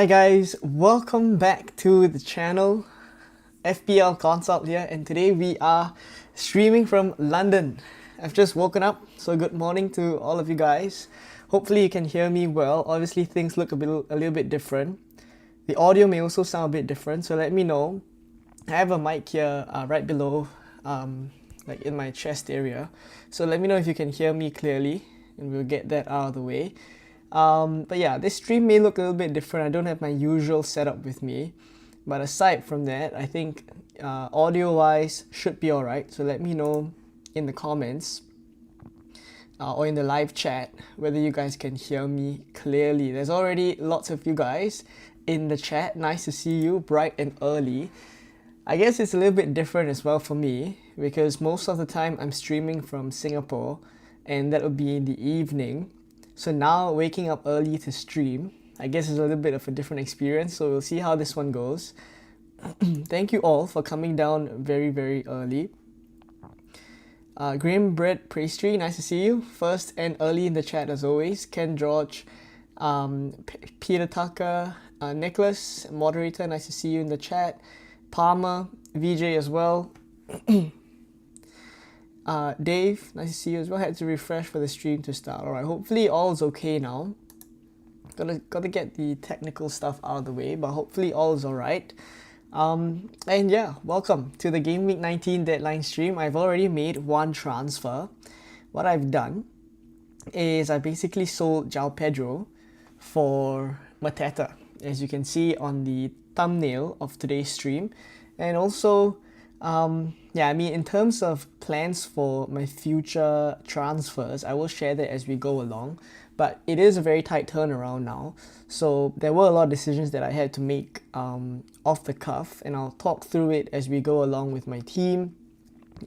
Hi guys, welcome back to the channel. FPL Consult here, and today we are streaming from London. I've just woken up, so good morning to all of you guys. Hopefully you can hear me well. Obviously things look a little bit different. The audio may also sound a bit different, so let me know. I have a mic here right below, like in my chest area. So let me know if you can hear me clearly, and we'll get that out of the way. But yeah, this stream may look a little bit different. I don't have my usual setup with me. But aside from that, I think audio-wise should be alright. So let me know in the comments or in the live chat whether you guys can hear me clearly. There's already lots of you guys in the chat. Nice to see you bright and early. I guess it's a little bit different as well for me because most of the time I'm streaming from Singapore and that would be in the evening. So now waking up early to stream, I guess is a little bit of a different experience. So we'll see how this one goes. Thank you all for coming down very early. Graham Bread Pastry, nice to see you. First and early in the chat as always. Ken George, Peter Tucker, Nicholas, moderator, nice to see you in the chat. Palmer, VJ as well. Dave, nice to see you as well. Had to refresh for the stream to start. Alright, hopefully all is okay now. Gotta get the technical stuff out of the way, but hopefully all is alright. And yeah, welcome to the Gameweek19 deadline stream. I've already made one transfer. What I've done is I basically sold João Pedro for Mateta, as you can see on the thumbnail of today's stream. And also, yeah, I mean, in terms of plans for my future transfers, I will share that as we go along. But it is a very tight turnaround now. So there were a lot of decisions that I had to make off the cuff, and I'll talk through it as we go along with my team,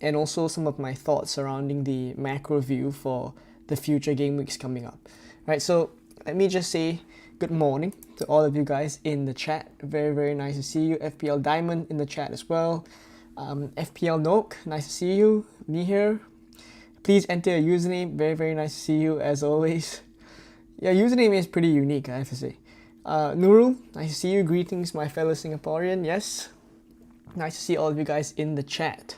and also some of my thoughts surrounding the macro view for the future game weeks coming up. Right, so let me just say good morning to all of you guys in the chat. Very nice to see you. FPL Diamond in the chat as well. FPL Noak, nice to see you. Me here. Please enter a username. Very nice to see you as always. Yeah, username is pretty unique, I have to say. Nurul, nice to see you. Greetings, my fellow Singaporean. Yes, nice to see all of you guys in the chat.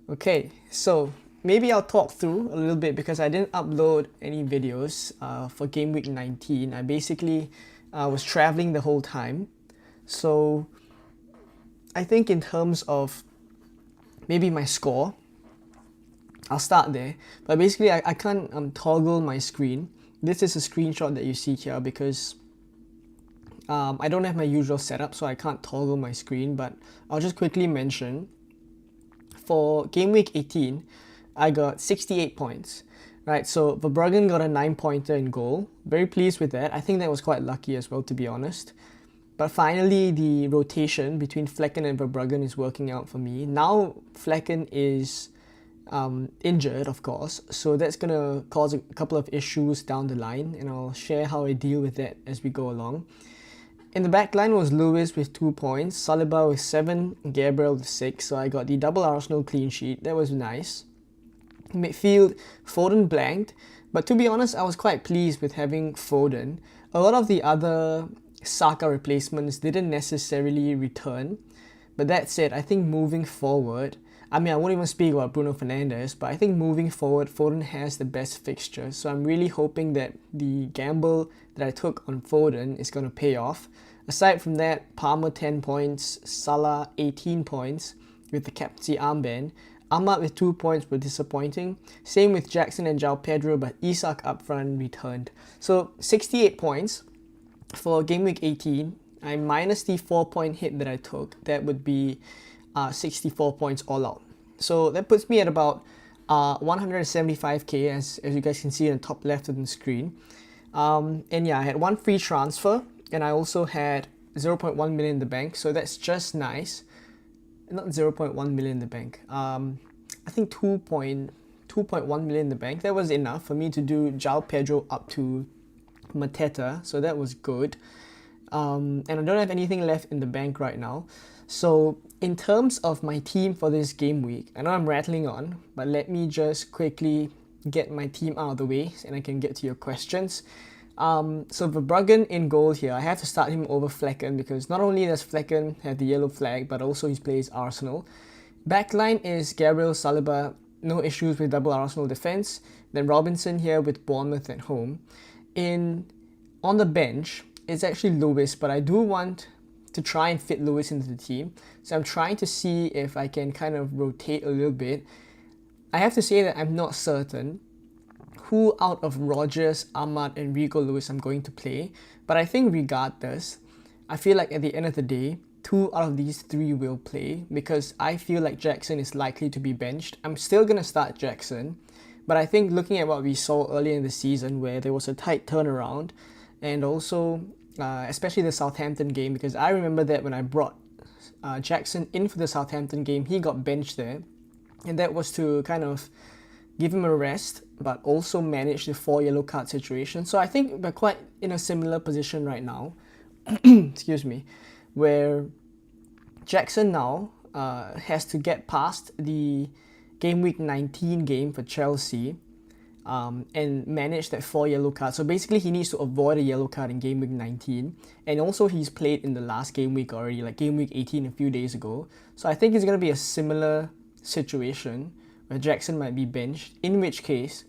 Okay, so maybe I'll talk through a little bit because I didn't upload any videos for Game Week 19. I basically was traveling the whole time. So I think in terms of maybe my score, I'll start there. But basically I can't toggle my screen. This is a screenshot that you see here because I don't have my usual setup, so I can't toggle my screen. But I'll just quickly mention, for Game Week 18, I got 68 points. Right, so Verbruggen got a 9-pointer in goal. Very pleased with that. I think that was quite lucky as well, to be honest. But finally, the rotation between Flecken and Verbruggen is working out for me. Now, Flecken is injured, of course, so that's going to cause a couple of issues down the line, and I'll share how I deal with that as we go along. In the back line was Lewis with 2 points, Saliba with 7, Gabriel with 6, so I got the double Arsenal clean sheet. That was nice. Midfield, Foden blanked, but to be honest, I was quite pleased with having Foden. A lot of the other Saka replacements didn't necessarily return, but that said, I think moving forward, I mean, I won't even speak about Bruno Fernandes, but I think moving forward, Foden has the best fixture. So I'm really hoping that the gamble that I took on Foden is going to pay off. Aside from that, Palmer 10 points, Salah 18 points with the captaincy armband. Ahmad with 2 points were disappointing. Same with Jackson and João Pedro, but Isak up front returned. So 68 points for Game Week 18. I minus the 4-point hit that I took. That would be 64 points all out. So that puts me at about 175k as you guys can see in the top left of the screen. And yeah, I had one free transfer, and I also had 0.1 million in the bank, so that's just nice. Not 0.1 million in the bank. I think 2.1 million in the bank. That was enough for me to do João Pedro up to Mateta, so that was good. And I don't have anything left in the bank right now. So in terms of my team for this game week, I know I'm rattling on, but let me just quickly get my team out of the way and I can get to your questions. So Verbruggen in goal here, I have to start him over Flecken because not only does Flecken have the yellow flag, but also he plays Arsenal. Backline is Gabriel Saliba, no issues with double Arsenal defense. Then Robinson here with Bournemouth at home. On the bench, it's actually Lewis, but I do want to try and fit Lewis into the team. So I'm trying to see if I can kind of rotate a little bit. I have to say that I'm not certain who out of Rodgers, Ahmad and Rico Lewis I'm going to play. But I think regardless, I feel like at the end of the day, 2 out of these 3 will play because I feel like Jackson is likely to be benched. I'm still going to start Jackson, but I think looking at what we saw earlier in the season where there was a tight turnaround and also especially the Southampton game, because I remember that when I brought Jackson in for the Southampton game, he got benched there, and that was to kind of give him a rest but also manage the 4 yellow card situation. So I think we're quite in a similar position right now excuse me, where Jackson now has to get past the Gameweek 19 game for Chelsea and manage that 4 yellow cards. So basically he needs to avoid a yellow card in Gameweek 19, and also he's played in the last game week already, like Gameweek 18 a few days ago. So I think it's going to be a similar situation where Jackson might be benched, in which case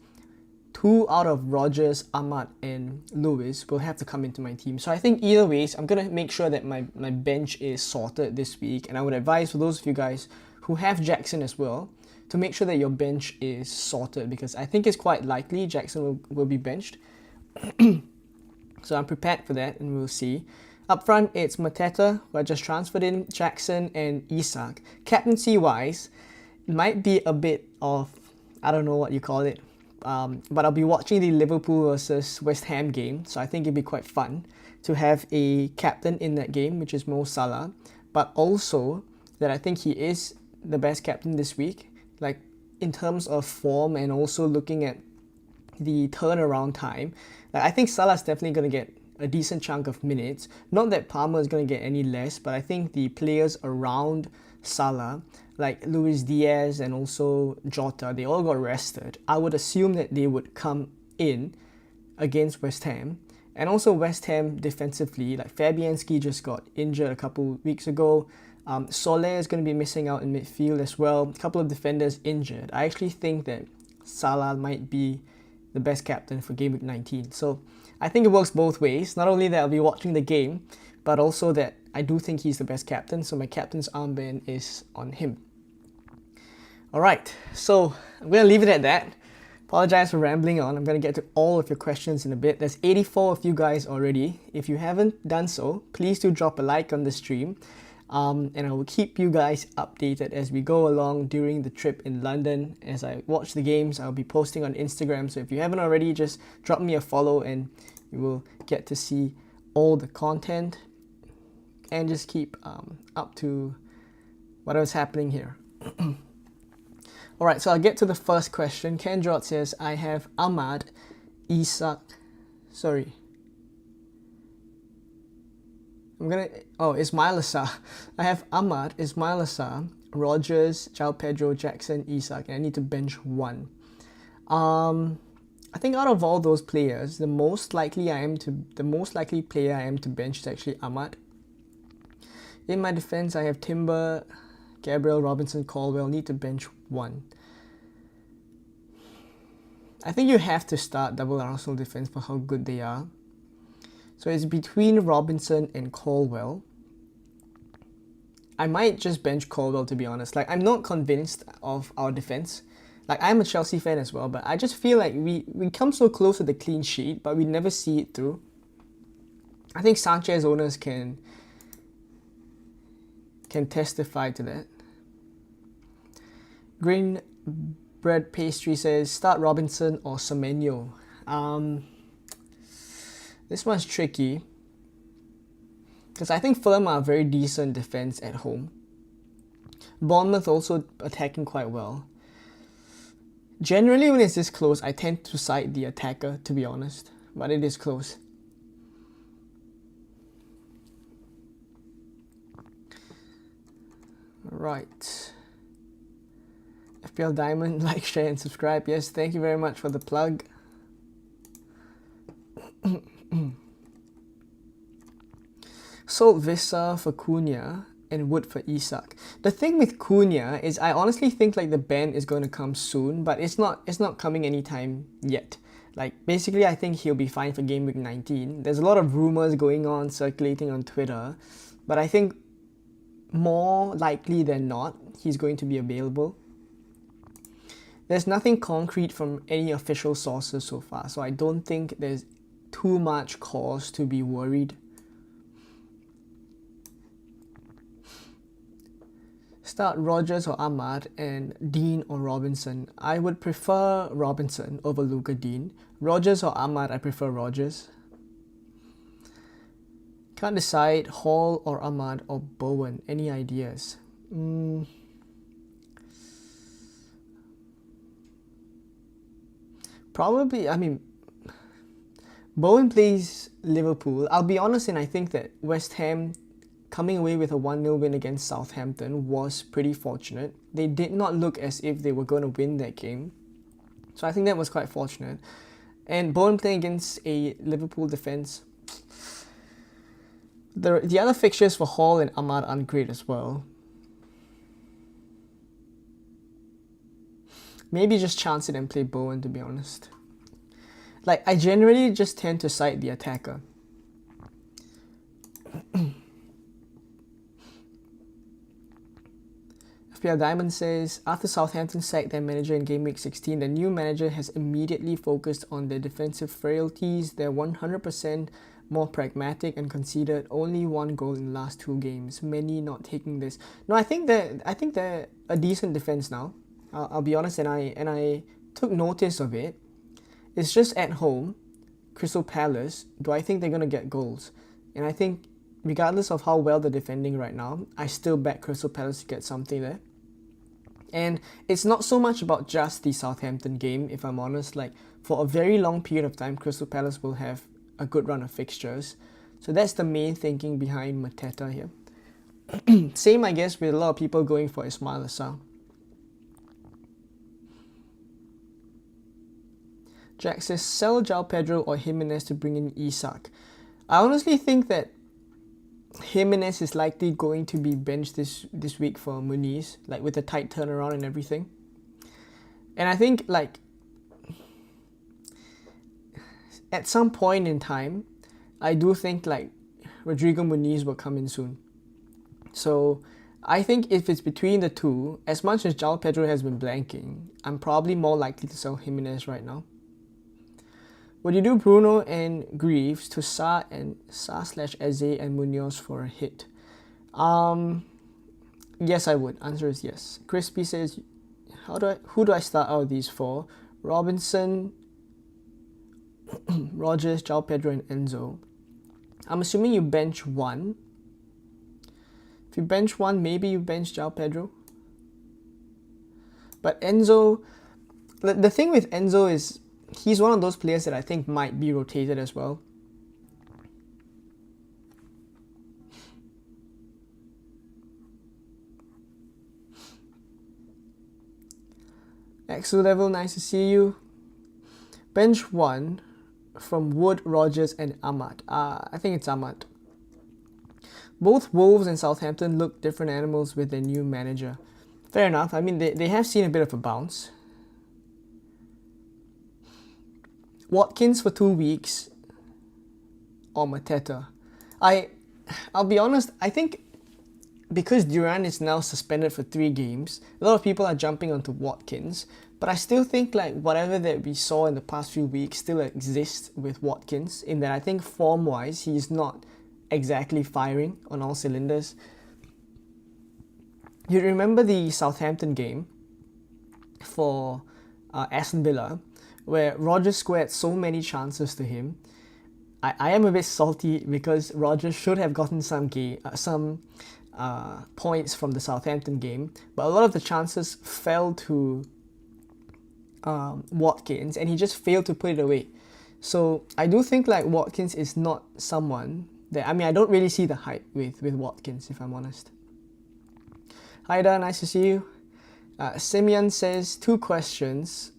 2 out of Rodgers, Ahmad and Lewis will have to come into my team. So I think either ways, I'm going to make sure that my bench is sorted this week, and I would advise for those of you guys who have Jackson as well to make sure that your bench is sorted, because I think it's quite likely Jackson will be benched. So I'm prepared for that and we'll see. Up front, it's Mateta, who I just transferred in, Jackson and Isak. Captaincy wise, it might be a bit of, I don't know what you call it, but I'll be watching the Liverpool versus West Ham game, so I think it'd be quite fun to have a captain in that game, which is Mo Salah, but also that I think he is the best captain this week, like in terms of form and also looking at the turnaround time. Like I think Salah's definitely going to get a decent chunk of minutes. Not that Palmer is going to get any less, but I think the players around Salah, like Luis Diaz and also Jota, they all got rested. I would assume that they would come in against West Ham. And also West Ham defensively, like Fabianski just got injured a couple weeks ago. Soler is going to be missing out in midfield as well. A couple of defenders injured. I actually think that Salah might be the best captain for Gameweek 19. So I think it works both ways. Not only that I'll be watching the game, but also that I do think he's the best captain. So my captain's armband is on him. Alright, so I'm going to leave it at that. Apologize for rambling on. I'm going to get to all of your questions in a bit. There's 84 of you guys already. If you haven't done so, please do drop a like on the stream. And I will keep you guys updated as we go along during the trip in London. As I watch the games, I'll be posting on Instagram. So if you haven't already, just drop me a follow and you will get to see all the content and just keep up to whatever's happening here. Alright, so I'll get to the first question. Kendrot says, I have Ahmad, Ismail Assar. I have Ahmad, Ismail Assar, Rodgers, João Pedro, Jackson, Isak, and I need to bench 1. I think out of all those players, the most likely player I am to bench is actually Ahmad. In my defense, I have Timber, Gabriel, Robinson, Colwell. Need to bench 1. I think you have to start double Arsenal defense for how good they are. So it's between Robinson and Colwell. I might just bench Colwell, to be honest. Like, I'm not convinced of our defense. Like, I'm a Chelsea fan as well, but I just feel like we come so close to the clean sheet, but we never see it through. I think Sanchez owners can testify to that. Green Bread Pastry says, start Robinson or Semenyo. This one's tricky because I think Fulham are a very decent defense at home. Bournemouth also attacking quite well. Generally, when it's this close, I tend to side the attacker, to be honest, but it is close. Right. FPL Diamond, like, share and subscribe. Yes, thank you very much for the plug. sold Visa for Cunha and Wood for Isak. The thing with Cunha is I honestly think like the ban is going to come soon, but it's not coming anytime yet. Like basically I think he'll be fine for Gameweek 19. There's a lot of rumors going on circulating on Twitter, but I think more likely than not he's going to be available. There's nothing concrete from any official sources so far, so I don't think there's too much cause to be worried. Start Rogers or Ahmad and Dean or Robinson. I would prefer Robinson over Luka Dean. Rogers or Ahmad, I prefer Rogers. Can't decide Hall or Ahmad or Bowen. Any ideas? Probably, I mean, Bowen plays Liverpool. I'll be honest, and I think that West Ham coming away with a 1-0 win against Southampton was pretty fortunate. They did not look as if they were going to win that game. So I think that was quite fortunate. And Bowen playing against a Liverpool defence. The other fixtures for Hall and Ahmad aren't great as well. Maybe just chance it and play Bowen, to be honest. Like, I generally just tend to side the attacker. FPL Diamond says, after Southampton sacked their manager in Game Week 16, the new manager has immediately focused on their defensive frailties. They're 100% more pragmatic and conceded only 1 goal in the last 2 games. Many not taking this. No, I think they're a decent defense now. I'll be honest, and I took notice of it. It's just at home, Crystal Palace. Do I think they're gonna get goals? And I think, regardless of how well they're defending right now, I still back Crystal Palace to get something there. And it's not so much about just the Southampton game, if I'm honest. Like, for a very long period of time, Crystal Palace will have a good run of fixtures. So that's the main thinking behind Mateta here. Same, I guess, with a lot of people going for Ismail Assar. Jack says, sell João Pedro or Jimenez to bring in Isak. I honestly think that Jimenez is likely going to be benched this week for Muniz, like with a tight turnaround and everything. And I think like at some point in time, I do think like Rodrigo Muniz will come in soon. So I think if it's between the two, as much as João Pedro has been blanking, I'm probably more likely to sell Jimenez right now. Would you do Bruno and Greaves to Sa and Sa/Eze and Munoz for a hit? Yes, I would. Answer is yes. Crispy says, who do I start out of these four? Robinson, Rogers, João Pedro, and Enzo. I'm assuming you bench one. If you bench one, maybe you bench João Pedro. But Enzo, the thing with Enzo is, he's one of those players that I think might be rotated as well. Exo Level, nice to see you. Bench 1 from Wood, Rogers, and Ahmad. I think it's Ahmad. Both Wolves and Southampton look different animals with their new manager. Fair enough. I mean, they have seen a bit of a bounce. Watkins for 2 weeks or Mateta. I'll be honest, I think because Duran is now suspended for 3 games, a lot of people are jumping onto Watkins, but I still think like whatever that we saw in the past few weeks still exists with Watkins, in that I think form-wise he's not exactly firing on all cylinders. You remember the Southampton game for Aston Villa, where Rogers squared so many chances to him. I am a bit salty because Rogers should have gotten some points from the Southampton game, but a lot of the chances fell to Watkins, and he just failed to put it away. So I do think like Watkins is not someone that, I mean, I don't really see the hype with Watkins, if I'm honest. Hi there, nice to see you. Simeon says, 2 questions.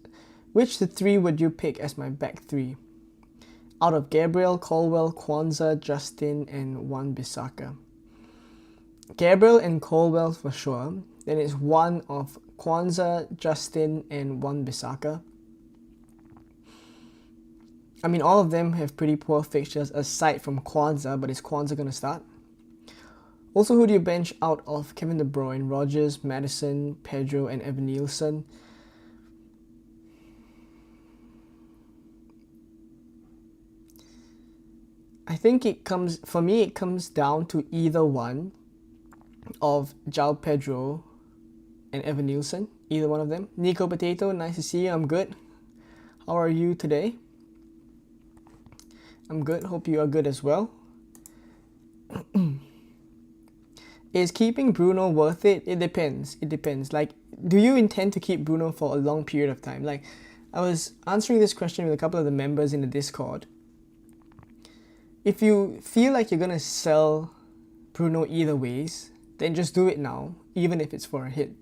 Which the 3 would you pick as my back 3? out of Gabriel, Colwell, Kwanzaa, Justin, and Wan-Bissaka. Gabriel and Colwell for sure. Then it's one of Kwanzaa, Justin, and Wan-Bissaka. I mean, all of them have pretty poor fixtures aside from Kwanzaa, but is Kwanzaa going to start? Also, who do you bench out of Kevin De Bruyne, Rodgers, Maddison, Pedro, and Evan Nielsen? I think it comes down to either one of João Pedro and Evan Nielsen, either one of them. Nico Potato, nice to see you. I'm good. How are you today? I'm good. Hope you are good as well. Is keeping Bruno worth it? It depends. It depends. Like, do you intend to keep Bruno for a long period of time? Like, I was answering this question with a couple of the members in the Discord. If you feel like you're gonna sell Bruno either ways, then just do it now, even if it's for a hit.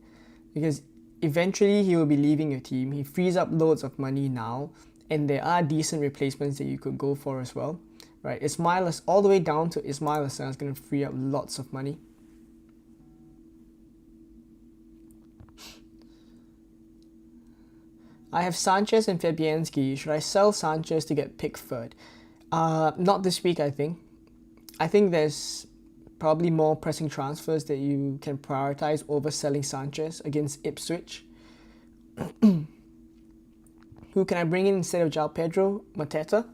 Because eventually he will be leaving your team. He frees up loads of money now, and there are decent replacements that you could go for as well. Right? Ismail, all the way down to Ismail Assar is gonna free up lots of money. I have Sanchez and Fabianski. Should I sell Sanchez to get Pickford? Not this week, I think. I think there's probably more pressing transfers that you can prioritize over selling Sanchez against Ipswich. Who can I bring in instead of João Pedro? Mateta.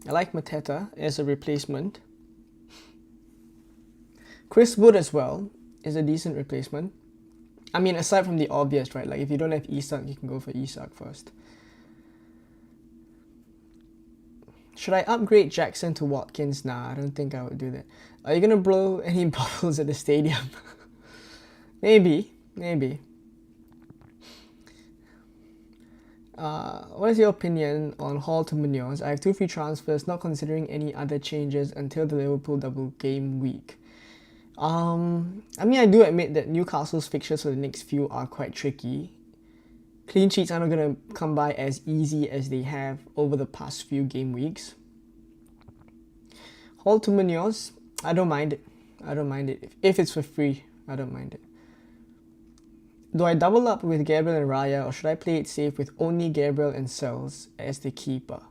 I like Mateta as a replacement. Chris Wood as well is a decent replacement. I mean, aside from the obvious, right? Like, if you don't have Isak, you can go for Isak first. Should I upgrade Jackson to Watkins? Nah, I don't think I would do that. Are you going to blow any bubbles at the stadium? Maybe. What is your opinion on Hall to Munoz? I have 2 free transfers, not considering any other changes until the Liverpool double game week. I mean, I do admit that Newcastle's fixtures for the next few are quite tricky. Clean sheets are not going to come by as easy as they have over the past few game weeks. Hall to Munoz, I don't mind it. If it's for free, I don't mind it. Do I double up with Gabriel and Raya, or should I play it safe with only Gabriel and Sells as the keeper?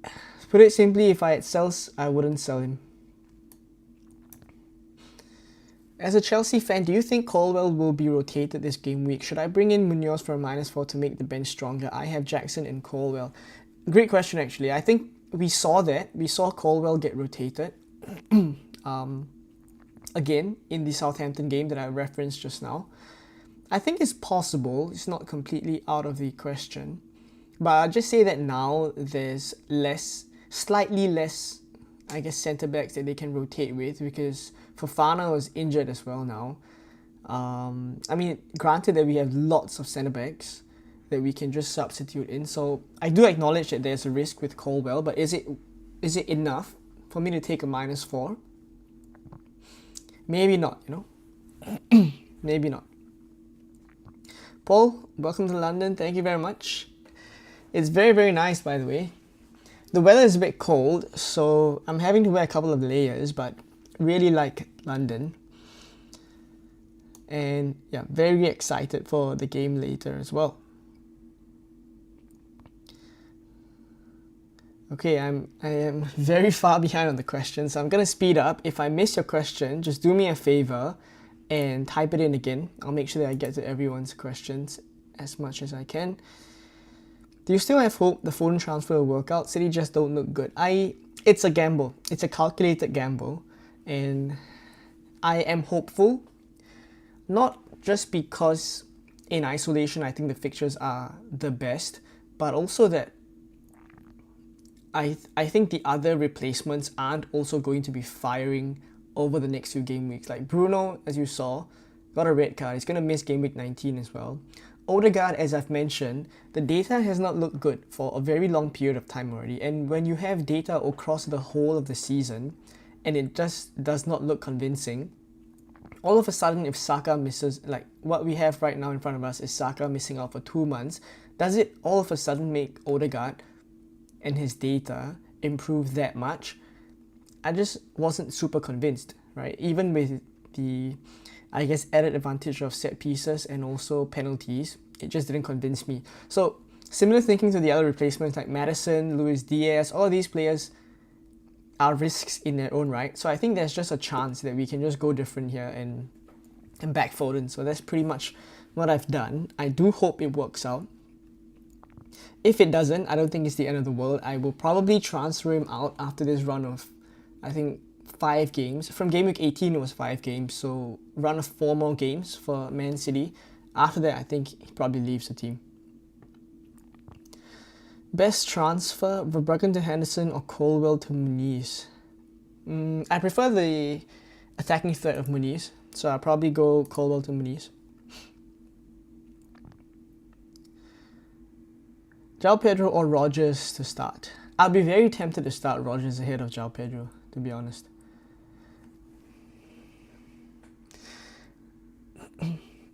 To put it simply, if I had Sells, I wouldn't sell him. As a Chelsea fan, do you think Colwell will be rotated this game week? Should I bring in Munoz for a -4 to make the bench stronger? I have Jackson and Colwell. Great question, actually. I think we saw that. We saw Colwell get rotated again in the Southampton game that I referenced just now. I think it's possible. It's not completely out of the question. But I'll just say that now there's slightly less, I guess, centre-backs that they can rotate with, because Fofana was injured as well now. I mean, granted that we have lots of centre-backs that we can just substitute in, so I do acknowledge that there's a risk with Colwell, but is it enough for me to take a -4? Maybe not, you know. Maybe not. Paul, welcome to London. Thank you very much. It's very, very nice, by the way. The weather is a bit cold, so I'm having to wear a couple of layers, but really like London. And yeah, very excited for the game later as well. Okay, I am very far behind on the questions, so I'm gonna speed up. If I miss your question, just do me a favor and type it in again. I'll make sure that I get to everyone's questions as much as I can. Do you still have hope the Foden transfer will work out? City just don't look good. It's a gamble. It's a calculated gamble. And I am hopeful. Not just because in isolation I think the fixtures are the best, but also that I think the other replacements aren't also going to be firing over the next few game weeks. Like Bruno, as you saw, got a red card. He's going to miss game week 19 as well. Odegaard, as I've mentioned, the data has not looked good for a very long period of time already. And when you have data across the whole of the season and it just does not look convincing, all of a sudden, if Saka misses, like what we have right now in front of us is Saka missing out for 2 months, does it all of a sudden make Odegaard and his data improve that much? I just wasn't super convinced, right? Even with the, I guess, added advantage of set pieces and also penalties, it just didn't convince me. So similar thinking to the other replacements like Maddison, Luis Diaz, all of these players are risks in their own right. So I think there's just a chance that we can just go different here and back Foden. So that's pretty much what I've done. I do hope it works out. If it doesn't, I don't think it's the end of the world. I will probably transfer him out after this run of, I think, 5 games. From Gameweek 18, it was 5 games. So run of 4 more games for Man City. After that, I think he probably leaves the team. Best transfer, Verbruggen to Henderson or Colwell to Muniz? I prefer the attacking threat of Muniz. So I'll probably go Colwell to Muniz. João Pedro or Rodgers to start? I'll be very tempted to start Rodgers ahead of João Pedro, to be honest.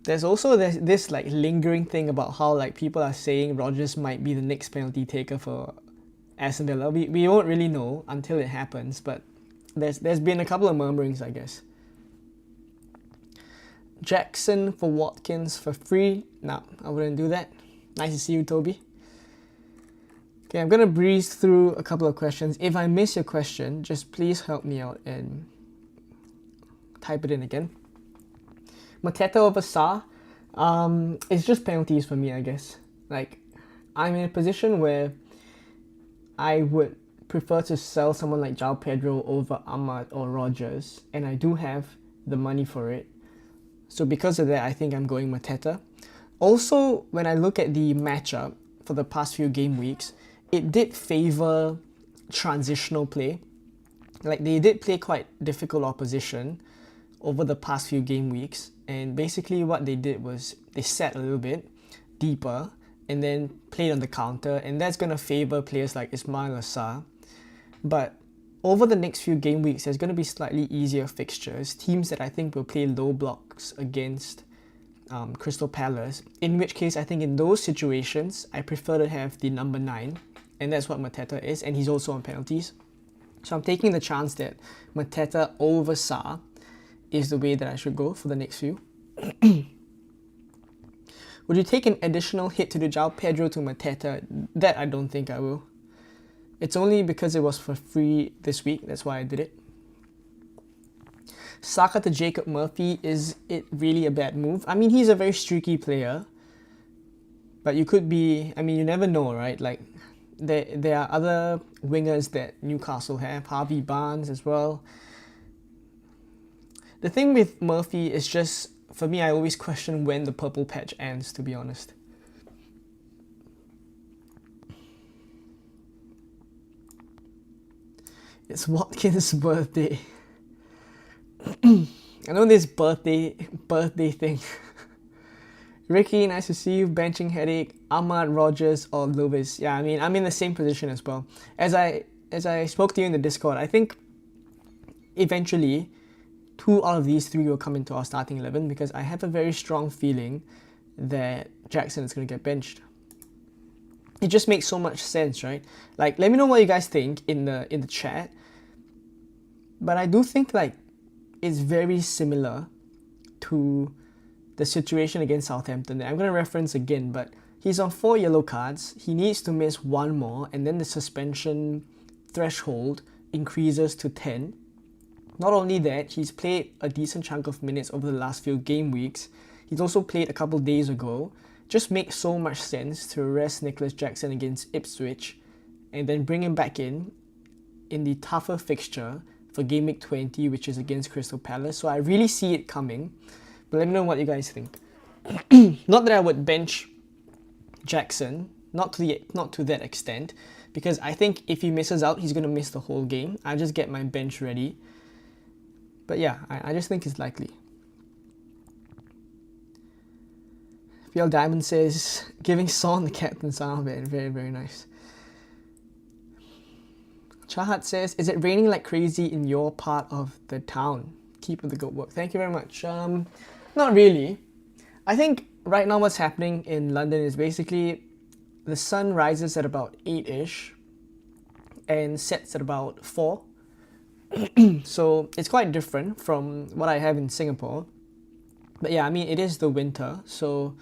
There's also this like lingering thing about how like people are saying Rodgers might be the next penalty taker for Aston Villa. We won't really know until it happens, but there's been a couple of murmurings, I guess. Jackson for Watkins for free? No, I wouldn't do that. Nice to see you, Toby. Okay, I'm gonna breeze through a couple of questions. If I miss your question, just please help me out and type it in again. Mateta over Sarr, it's just penalties for me, I guess. Like, I'm in a position where I would prefer to sell someone like João Pedro over Ahmad or Rodgers, and I do have the money for it. So because of that, I think I'm going Mateta. Also, when I look at the matchup for the past few game weeks, it did favor transitional play. Like, they did play quite difficult opposition over the past few game weeks, and basically what they did was they sat a little bit deeper and then played on the counter, and that's going to favor players like Ismail Assar. But over the next few game weeks, there's going to be slightly easier fixtures, teams that I think will play low blocks against Crystal Palace, in which case I think in those situations I prefer to have the number 9, and that's what Mateta is, and he's also on penalties. So I'm taking the chance that Mateta over Sarr is the way that I should go for the next few. Would you take an additional hit to the João Pedro to Mateta? That I don't think I will. It's only because it was for free this week, that's why I did it. Saka to Jacob Murphy, is it really a bad move? I mean, he's a very streaky player, but you could be, I mean, you never know, right? Like, there are other wingers that Newcastle have, Harvey Barnes as well. The thing with Murphy is just, for me, I always question when the purple patch ends, to be honest. It's Watkins' birthday. I know this birthday thing. Ricky, nice to see you. Benching headache. Ahmad, Rodgers, or Lewis. Yeah, I mean, I'm in the same position as well. As I spoke to you in the Discord, I think eventually 2 out of these 3 will come into our starting 11 because I have a very strong feeling that Jackson is going to get benched. It just makes so much sense, right? Like, let me know what you guys think in the chat. But I do think like it's very similar to the situation against Southampton that I'm going to reference again, but he's on 4 yellow cards. He needs to miss 1 more, and then the suspension threshold increases to 10. Not only that, he's played a decent chunk of minutes over the last few game weeks. He's also played a couple days ago. Just makes so much sense to arrest Nicholas Jackson against Ipswich and then bring him back in the tougher fixture for Gameweek 20, which is against Crystal Palace. So I really see it coming. But let me know what you guys think. Not that I would bench Jackson, not to that extent, because I think if he misses out, he's going to miss the whole game. I'll just get my bench ready. But yeah, I just think it's likely. PL Diamond says, giving Son the captain's armband. Very, very nice. Chahat says, is it raining like crazy in your part of the town? keep up the good work. Thank you very much. Not really. I think right now what's happening in London is basically the sun rises at about 8-ish and sets at about 4. So it's quite different from what I have in Singapore. But yeah, I mean, it is the winter. So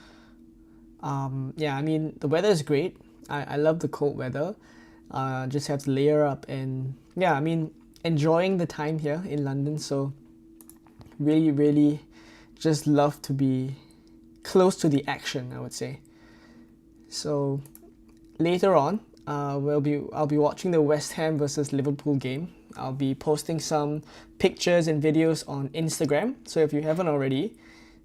yeah, I mean, the weather is great. I love the cold weather. Just have to layer up and yeah, I mean, enjoying the time here in London. So really, really just love to be close to the action, I would say. So later on, I'll be watching the West Ham versus Liverpool game. I'll be posting some pictures and videos on Instagram. So if you haven't already,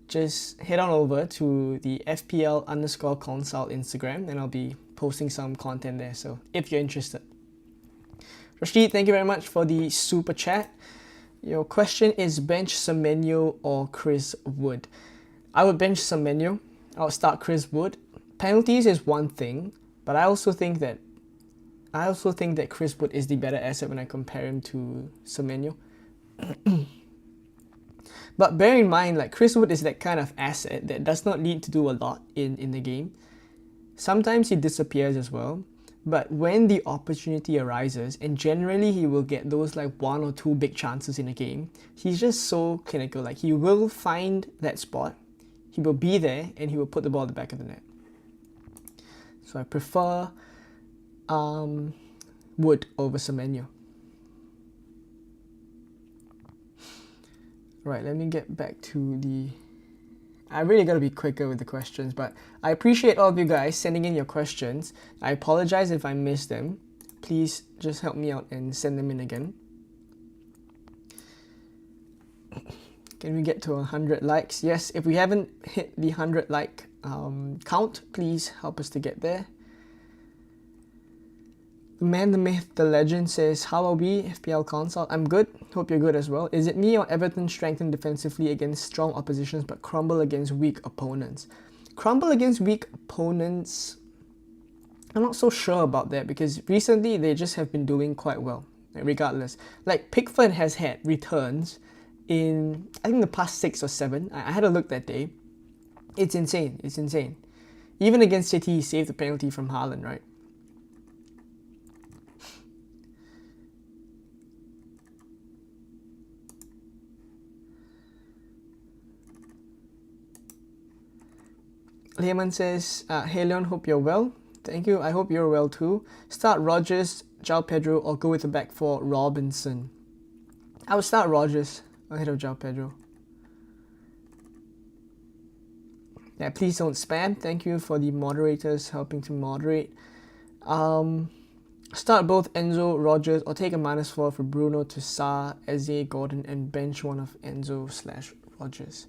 just head on over to the fpl_consult Instagram and I'll be posting some content there. So if you're interested. Rashid, thank you very much for the super chat. Your question is bench Semenyo or Chris Wood. I would bench Semenyo. I would start Chris Wood. Penalties is one thing, but I also think that Chris Wood is the better asset when I compare him to Semenyo. But bear in mind, like Chris Wood is that kind of asset that does not need to do a lot in the game. Sometimes he disappears as well, but when the opportunity arises, and generally he will get those like 1 or 2 big chances in a game, he's just so clinical. Like he will find that spot, he will be there, and he will put the ball at the back of the net. So I prefer Wood over Semenyo. Right, let me get back to the... I really gotta be quicker with the questions, but I appreciate all of you guys sending in your questions. I apologize if I missed them. Please just help me out and send them in again. Can we get to 100 likes? Yes, if we haven't hit the 100 like count, please help us to get there. The man, the myth, the legend says, how are we, FPL Consult? I'm good. Hope you're good as well. Is it me or Everton strengthen defensively against strong oppositions but crumble against weak opponents? Crumble against weak opponents? I'm not so sure about that because recently they just have been doing quite well, regardless. Like Pickford has had returns in, I think, the past 6 or 7. I had a look that day. It's insane. It's insane. Even against City, he saved the penalty from Haaland, right? Lehman says, hey Leon, hope you're well. Thank you, I hope you're well too. Start Rogers, João Pedro, or go with the back for Robinson. I would start Rogers ahead of João Pedro. Yeah, please don't spam. Thank you for the moderators helping to moderate. Start both Enzo, Rogers, or take a -4 for Bruno to Sa, Eze, Gordon, and bench one of Enzo/Rogers.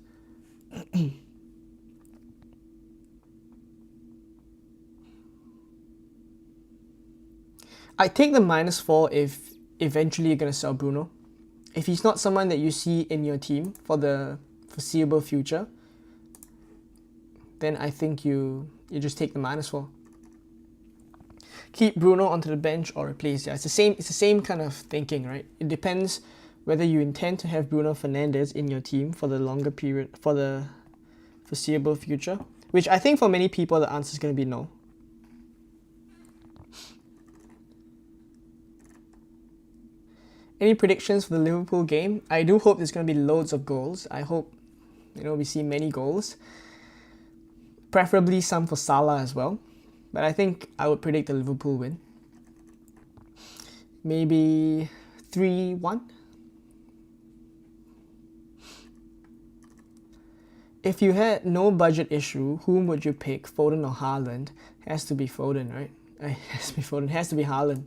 I take the -4 if eventually you're going to sell Bruno. If he's not someone that you see in your team for the foreseeable future, then I think you just take the -4. Keep Bruno onto the bench or replace. Yeah, it's the same kind of thinking, right? It depends whether you intend to have Bruno Fernandes in your team for the longer period, for the foreseeable future, which I think for many people the answer is going to be no. Any predictions for the Liverpool game? I do hope there's going to be loads of goals. I hope, we see many goals. Preferably some for Salah as well. But I think I would predict a Liverpool win. Maybe 3-1. If you had no budget issue, whom would you pick? Foden or Haaland? Has to be Foden, right? Has to be Foden. Has to be Haaland.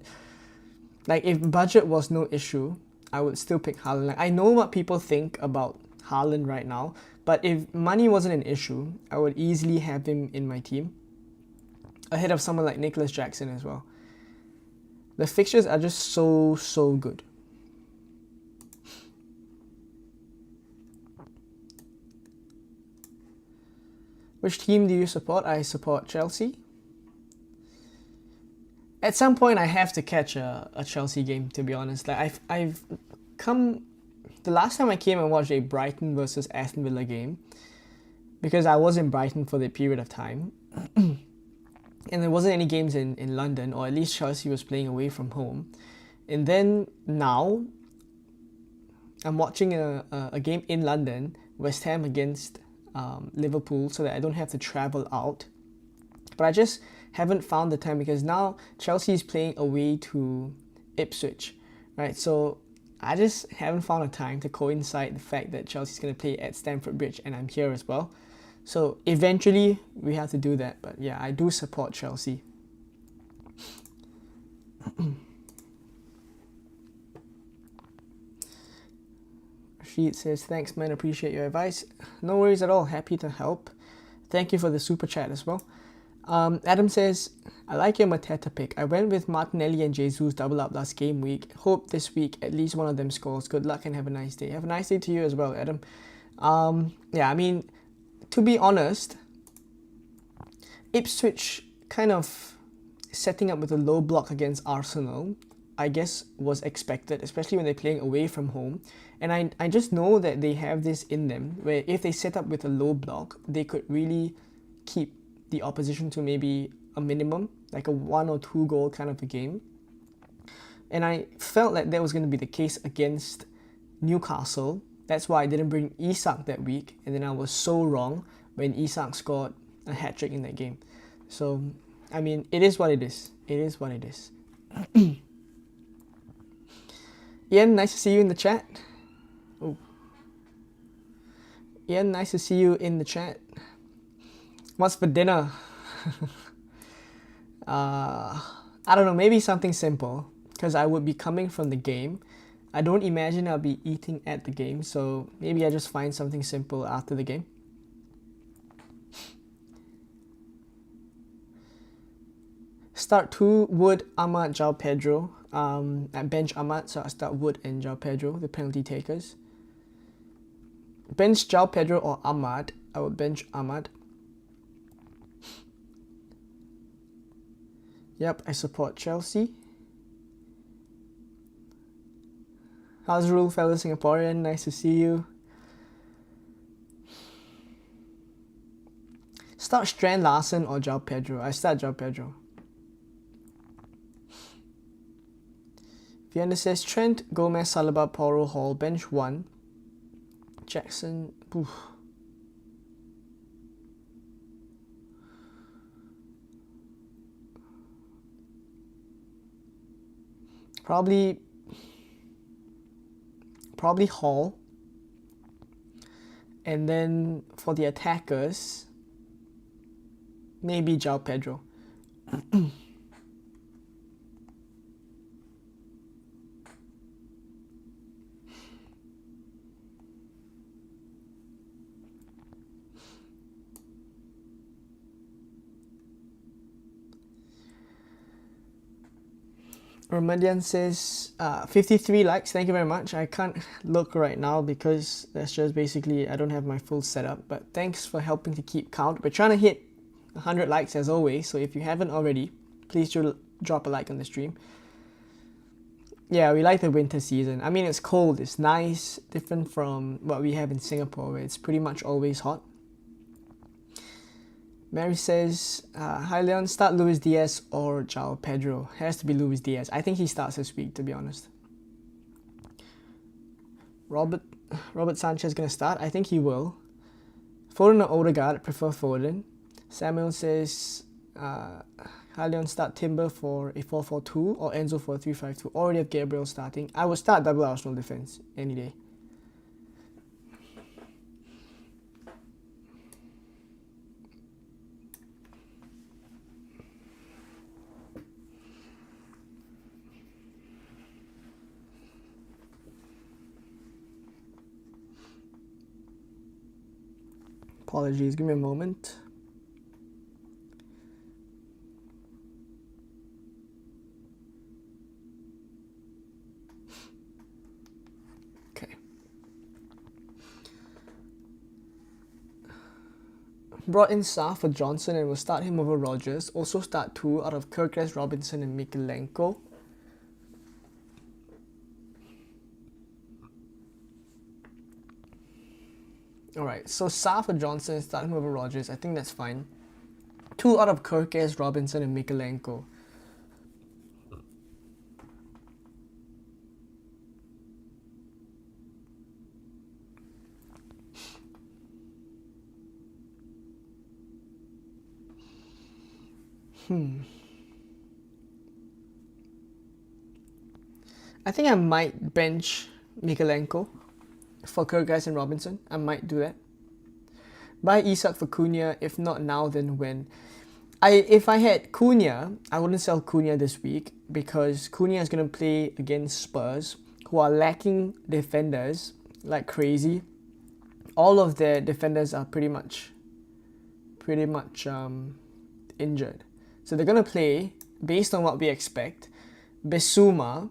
Like, if budget was no issue, I would still pick Haaland. Like, I know what people think about Haaland right now, but if money wasn't an issue, I would easily have him in my team. Ahead of someone like Nicholas Jackson as well. The fixtures are just so good. Which team do you support? I support Chelsea. At some point, I have to catch a Chelsea game, to be honest. Like I've come the last time I came and watched a Brighton versus Aston Villa game, because I was in Brighton for the period of time, and there wasn't any games in London, or at least Chelsea was playing away from home. And then now, I'm watching a game in London, West Ham against Liverpool, so that I don't have to travel out. But I just haven't found the time, because now Chelsea is playing away to Ipswich, right? So I just haven't found a time to coincide the fact that Chelsea's going to play at Stamford Bridge and I'm here as well. So eventually we have to do that. But yeah, I do support Chelsea. Rashid says, thanks man, appreciate your advice. No worries at all, happy to help. Thank you for the super chat as well. Adam says, I like your Mateta pick. I went with Martinelli and Jesus double up last game week. Hope this week at least one of them scores. Good luck and have a nice day. Have a nice day to you as well, Adam. Yeah, I mean, to be honest, Ipswich kind of setting up with a low block against Arsenal, I guess was expected, especially when they're playing away from home. And I just know that they have this in them, where if they set up with a low block, they could really keep the opposition to maybe a minimum, like a 1 or 2 goal kind of a game. And I felt like that was going to be the case against Newcastle. That's why I didn't bring Isak that week, and then I was so wrong when Isak scored a hat-trick in that game. So, I mean, it is what it is. It is what it is. Ian, nice to see you in the chat. Oh. Ian, nice to see you in the chat. What's for dinner? I don't know, maybe something simple, because I would be coming from the game. I don't imagine I'll be eating at the game, so maybe I just find something simple after the game. Start 2, Wood, Ahmad, João Pedro. I bench Ahmad, so I start Wood and João Pedro, the penalty takers. Bench João Pedro or Ahmad. I would bench Ahmad. Yep, I support Chelsea. How's the rule, fellow Singaporean? Nice to see you. Start Strand Larsen or João Pedro. I start João Pedro. Fiona says Trent, Gomez, Saliba, Porro, Hall, bench 1. Jackson, oof. Probably Hall. And then for the attackers, maybe João Pedro. Ramadian says 53 likes, thank you very much. I can't look right now because that's just basically I don't have my full setup, but thanks for helping to keep count. We're trying to hit 100 likes as always, so if you haven't already, please drop a like on the stream. Yeah, we like the winter season. I mean, it's cold, it's nice, different from what we have in Singapore where it's pretty much always hot. Mary says, hi Leon, start Luis Diaz or João Pedro. Has to be Luis Diaz. I think he starts this week, to be honest. Robert Sanchez gonna start. I think he will. Foden or Odegaard, prefer Foden. Samuel says, hi Leon, start Timber for a 4-4-2 or Enzo for a 3-5-2. Already have Gabriel starting. I would start double Arsenal defense any day. Apologies, give me a moment. Okay. Brought in Sarr for Johnson and will start him over Rodgers. Also start 2 out of Kirkes, Robinson and Mikalenko. Alright, so Sa for Johnson, starting over Rogers. I think that's fine. 2 out of Kirkes, Robinson, and Mikalenko. I think I might bench Mikalenko for Kirkes and Robinson. I might do that. Buy Isak for Cunha. If not now, then when? If I had Cunha, I wouldn't sell Cunha this week because Cunha is going to play against Spurs, who are lacking defenders like crazy. All of their defenders are pretty much injured. So they're going to play, based on what we expect, Bissouma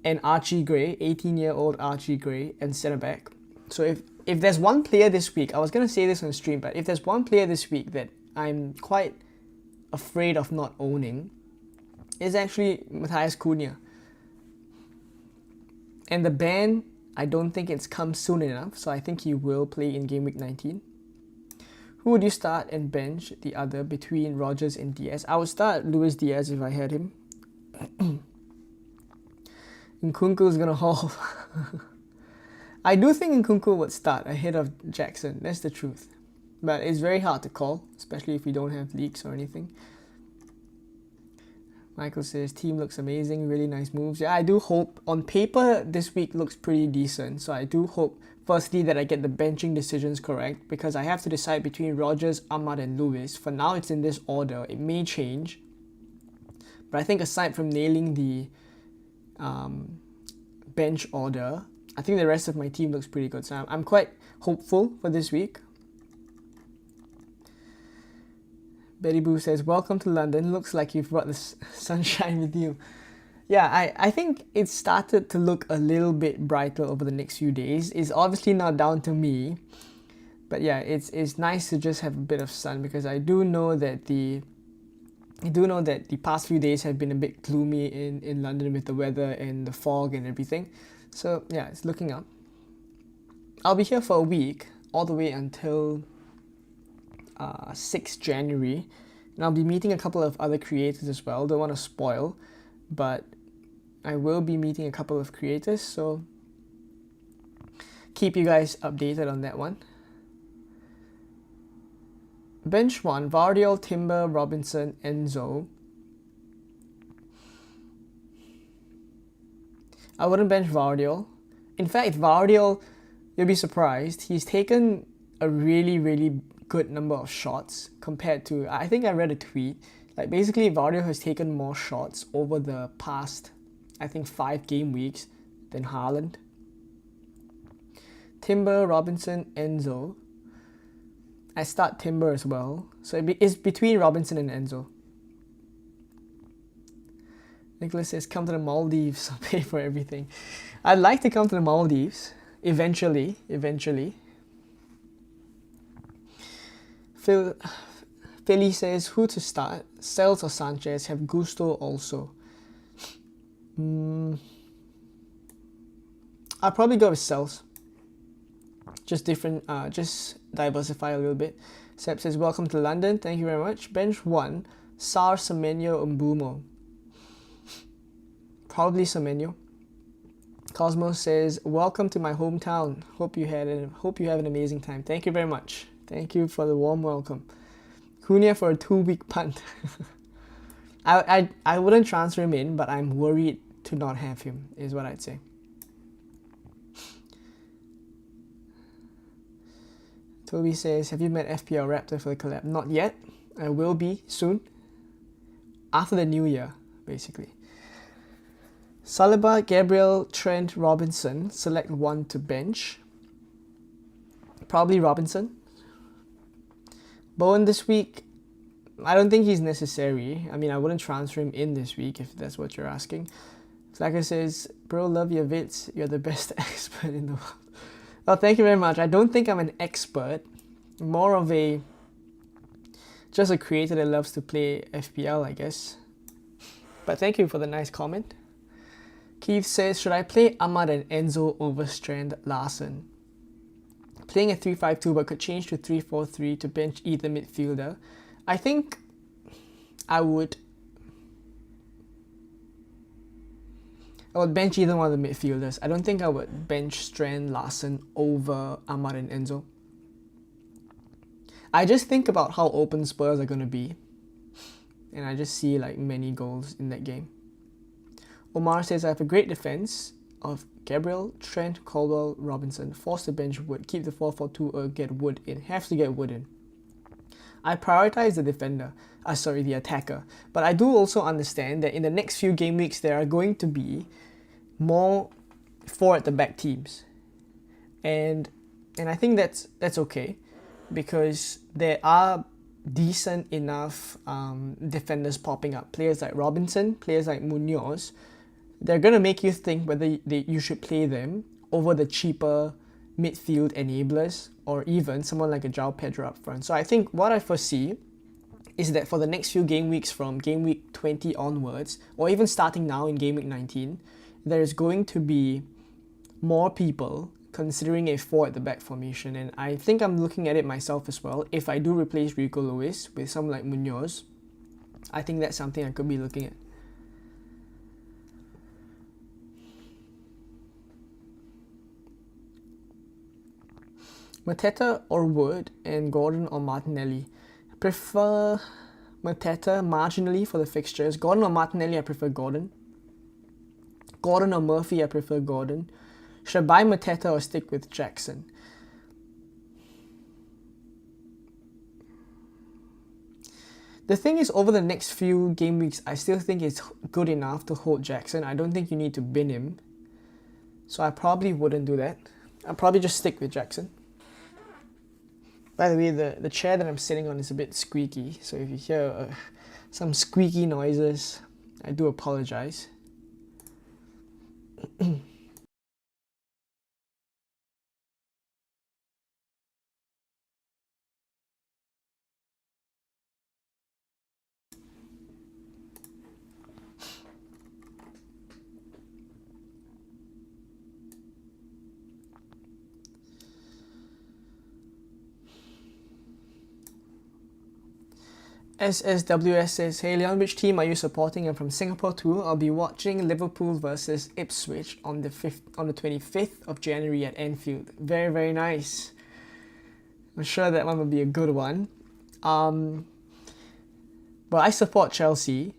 and Archie Gray, 18-year-old Archie Gray, and centre-back. So if there's one player this week, I was going to say this on stream, but if there's one player this week that I'm quite afraid of not owning, is actually Matthias Cunha. And the ban, I don't think it's come soon enough, so I think he will play in Gameweek 19. Who would you start and bench the other between Rogers and Diaz? I would start Luis Diaz if I had him. Nkunku's gonna haul. I do think Nkunku would start ahead of Jackson, that's the truth. But it's very hard to call, especially if we don't have leaks or anything. Michael says, team looks amazing, really nice moves. Yeah, I do hope, on paper, this week looks pretty decent. So I do hope, firstly, that I get the benching decisions correct, because I have to decide between Rogers, Ahmad, and Lewis. For now, it's in this order. It may change. But I think aside from nailing the bench order, I think the rest of my team looks pretty good. So I'm quite hopeful for this week. Betty Boo says, welcome to London. Looks like you've brought the sunshine with you. Yeah, I think it started to look a little bit brighter over the next few days. It's obviously not down to me. But yeah, it's nice to just have a bit of sun, because I do know that the past few days have been a bit gloomy in London with the weather and the fog and everything. So yeah, it's looking up. I'll be here for a week, all the way until 6th January, and I'll be meeting a couple of other creators as well. Don't want to spoil, but I will be meeting a couple of creators, so keep you guys updated on that one. Bench 1, Vardiol, Timber, Robinson, Enzo. I wouldn't bench Vardiol. In fact, Vardiol, you'll be surprised, he's taken a really good number of shots compared to, I think I read a tweet, like basically Vardiol has taken more shots over the past, I think 5 game weeks than Haaland. Timber, Robinson, Enzo. I start Timber as well, so it's between Robinson and Enzo. Nicholas says, come to the Maldives, I'll pay for everything. I'd like to come to the Maldives, eventually. Philly says, who to start? Sells or Sanchez? Have Gusto also. I'll probably go with Sells. Just diversify a little bit. Seb says, welcome to London. Thank you very much. Bench 1, Sar, Semenyo, Mbumo. Probably Semenyo. Cosmos says, welcome to my hometown. Hope you have an amazing time. Thank you very much. Thank you for the warm welcome. Cunha for a 2-week punt. I wouldn't transfer him in, but I'm worried to not have him, is what I'd say. Toby says, have you met FPL Raptor for the collab? Not yet. I will be soon. After the new year, basically. Saliba, Gabriel, Trent, Robinson. Select one to bench. Probably Robinson. Bowen this week, I don't think he's necessary. I mean, I wouldn't transfer him in this week if that's what you're asking. Slacker says, bro, love your vids. You're the best expert in the world. Well, thank you very much. I don't think I'm an expert. More of just a creator that loves to play FPL, I guess. But thank you for the nice comment. Keith says, should I play Ahmad and Enzo over Strand Larsen? playing a 3-5-2 but could change to 3-4-3 to bench either midfielder. I think I would bench either one of the midfielders. I don't think I would bench Strand, Larson over Ahmad and Enzo. I just think about how open Spurs are going to be, and I just see like many goals in that game. Omar says, I have a great defense of Gabriel, Trent, Caldwell, Robinson. Force to bench Wood. Keep the 4-4-2 or get Wood in. Have to get Wood in. I prioritize the defender. The attacker. But I do also understand that in the next few game weeks there are going to be more 4 at the back teams. And I think that's okay, because there are decent enough defenders popping up. Players like Robinson, players like Munoz. They're going to make you think whether you should play them over the cheaper midfield enablers, or even someone like a João Pedro up front. So I think what I foresee is that for the next few game weeks, from game week 20 onwards, or even starting now in game week 19, there is going to be more people considering a 4 at the back formation. And I think I'm looking at it myself as well. If I do replace Rico Lewis with someone like Munoz, I think that's something I could be looking at. Mateta or Wood, and Gordon or Martinelli. I prefer Mateta marginally for the fixtures. Gordon or Martinelli, I prefer Gordon. Gordon or Murphy, I prefer Gordon. Should I buy Mateta or stick with Jackson? The thing is, over the next few game weeks, I still think it's good enough to hold Jackson. I don't think you need to bin him. So I probably wouldn't do that. I'll probably just stick with Jackson. By the way, the chair that I'm sitting on is a bit squeaky, so if you hear some squeaky noises, I do apologize. SSWS says, hey Leon, which team are you supporting? I'm from Singapore too. I'll be watching Liverpool versus Ipswich on the 25th of January at Anfield. Very, very nice. I'm sure that one will be a good one. But I support Chelsea.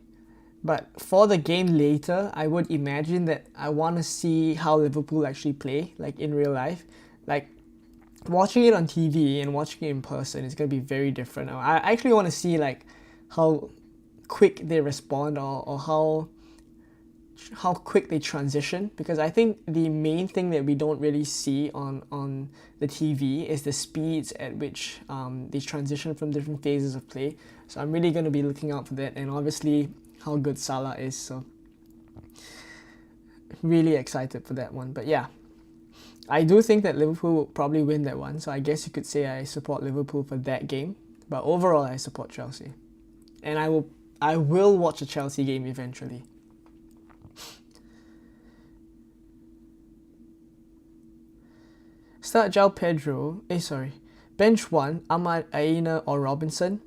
But for the game later, I would imagine that I want to see how Liverpool actually play, like in real life. Like, watching it on TV and watching it in person is going to be very different. I actually want to see like how quick they respond, or how quick they transition, because I think the main thing that we don't really see on the TV is the speeds at which they transition from different phases of play. So I'm really going to be looking out for that, and obviously how good Salah is. So really excited for that one. But yeah, I do think that Liverpool will probably win that one, so I guess you could say I support Liverpool for that game. But overall, I support Chelsea, and I will watch a Chelsea game eventually. Start João Pedro. Bench 1, Ahmad, Aina or Robinson.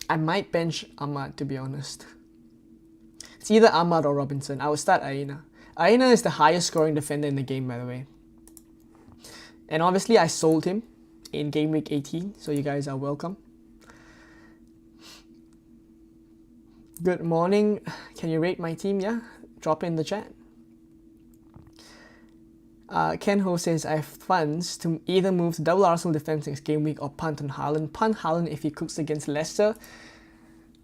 I might bench Ahmad, to be honest. It's either Ahmad or Robinson. I would start Aina. Aina is the highest scoring defender in the game, by the way. And obviously I sold him in game week 18, so you guys are welcome. Good morning. Can you rate my team? Yeah? Drop it in the chat. Ken Ho says, I have funds to either move to double Arsenal defense next game week or punt on Haaland. Punt Haaland if he cooks against Leicester.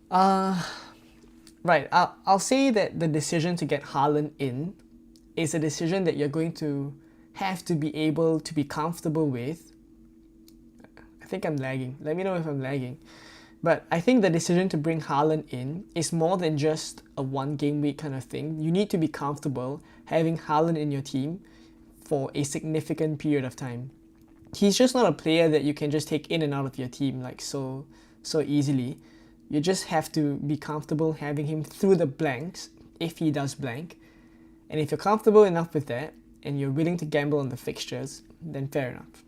Right, I'll say that the decision to get Haaland in is a decision that you're going to have to be able to be comfortable with. I think I'm lagging. Let me know if I'm lagging. But I think the decision to bring Haaland in is more than just a one game week kind of thing. You need to be comfortable having Haaland in your team for a significant period of time. He's just not a player that you can just take in and out of your team like so easily. You just have to be comfortable having him through the blanks, if he does blank, And if you're comfortable enough with that, and you're willing to gamble on the fixtures, then fair enough.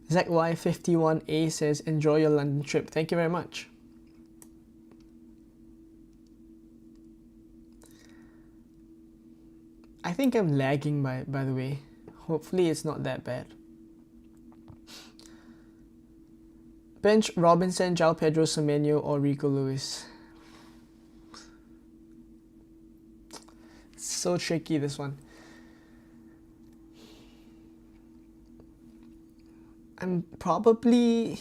ZY51A says, enjoy your London trip. Thank you very much. I think I'm lagging by the way. Hopefully it's not that bad. Bench Robinson, João Pedro, Semenyo, or Rico Lewis. So tricky, this one. I'm probably...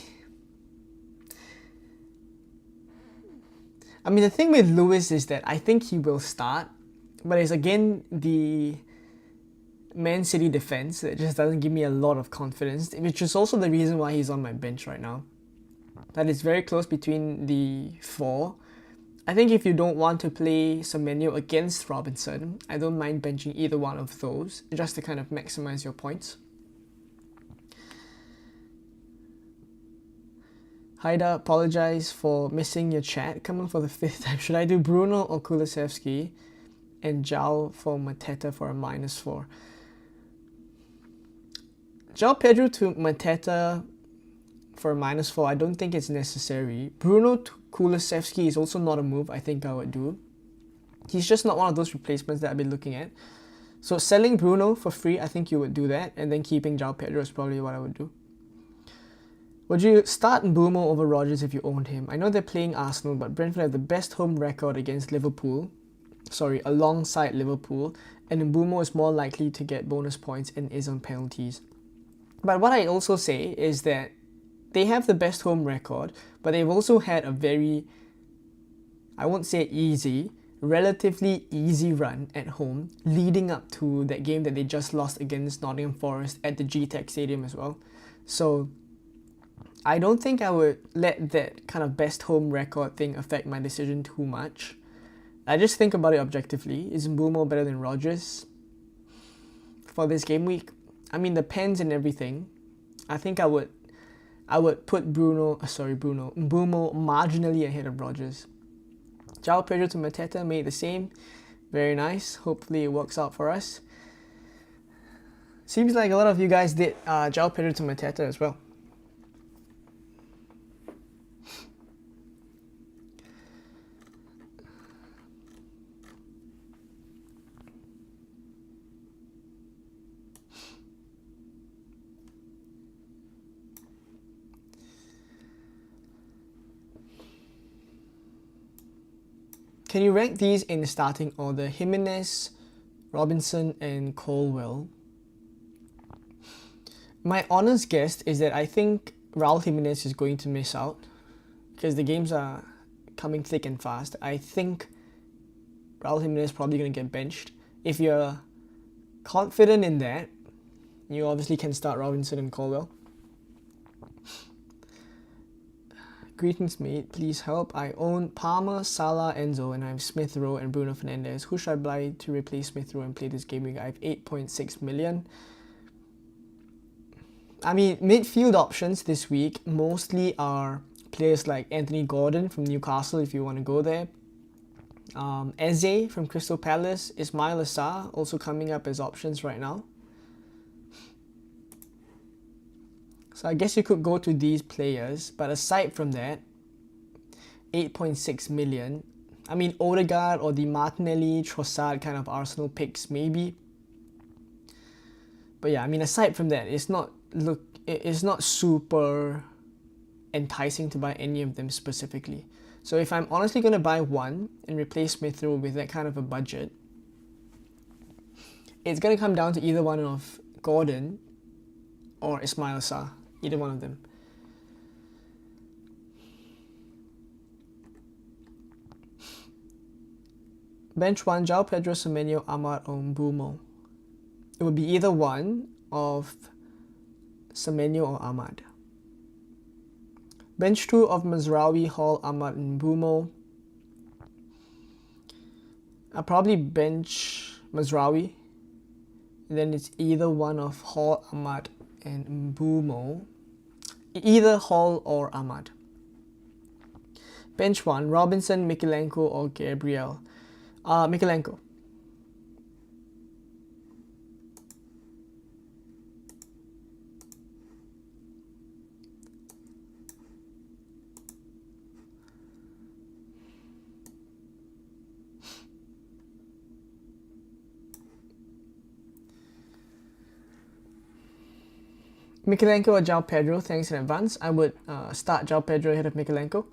I mean, the thing with Lewis is that I think he will start, but it's again the Man City defense that just doesn't give me a lot of confidence, which is also the reason why he's on my bench right now. That is very close between the four. I think if you don't want to play Semenyo against Robinson, I don't mind benching either one of those, just to kind of maximize your points. Haida, apologize for missing your chat. Coming for the 5th time. Should I do Bruno or Kulusevski and João for Mateta for a -4? João Pedro to Mateta for a -4, I don't think it's necessary. Bruno to Kulusevski is also not a move I think I would do. He's just not one of those replacements that I've been looking at. So selling Bruno for free, I think you would do that, and then keeping João Pedro is probably what I would do. Would you start Mbeumo over Rodgers if you owned him? I know they're playing Arsenal, but Brentford have the best home record against Liverpool. Sorry, alongside Liverpool, and Mbeumo is more likely to get bonus points and is on penalties. But what I also say is that they have the best home record, but they've also had a very, I won't say easy, relatively easy run at home leading up to that game that they just lost against Nottingham Forest at the GTEC Stadium as well. So I don't think I would let that kind of best home record thing affect my decision too much. I just think about it objectively. Is Mbeumo better than Rodgers for this game week? I mean, the pens and everything. I think I would put Mbeumo marginally ahead of Rodgers. João Pedro to Mateta made the same. Very nice. Hopefully it works out for us. Seems like a lot of you guys did João Pedro to Mateta as well. Can you rank these in the starting order? Jimenez, Robinson, and Colwell. My honest guess is that I think Raul Jimenez is going to miss out because the games are coming thick and fast. I think Raul Jimenez is probably going to get benched. If you're confident in that, you obviously can start Robinson and Colwell. Greetings mate, please help. I own Palmer, Salah, Enzo, and I have Smith Rowe and Bruno Fernandes. Who should I buy to replace Smith Rowe and play this game week? I have 8.6 million. I mean, midfield options this week mostly are players like Anthony Gordon from Newcastle if you want to go there. Eze from Crystal Palace, Ismail Assar also coming up as options right now. So I guess you could go to these players, but aside from that, 8.6 million. I mean, Odegaard or the Martinelli, Trossard kind of Arsenal picks maybe. But yeah, I mean, aside from that, it's not super enticing to buy any of them specifically. So if I'm honestly going to buy one and replace Smith Rowe with that kind of a budget, it's going to come down to either one of Gordon or Ismail Assar. Either one of them. Bench 1, João Pedro, Semenyo, Ahmad, or Mbeumo. It would be either one of Semenyo or Ahmad. Bench 2 of Mazraoui, Hall, Ahmad, and Mbeumo. I'll probably bench Mazraoui. And then it's either one of Hall, Ahmad, and Mbeumo. Either Hall or Ahmad. Bench 1, Robinson, Mikalenko, or Gabriel? Mikalenko. Mikalenko or João Pedro, thanks in advance. I would start João Pedro ahead of Mikalenko.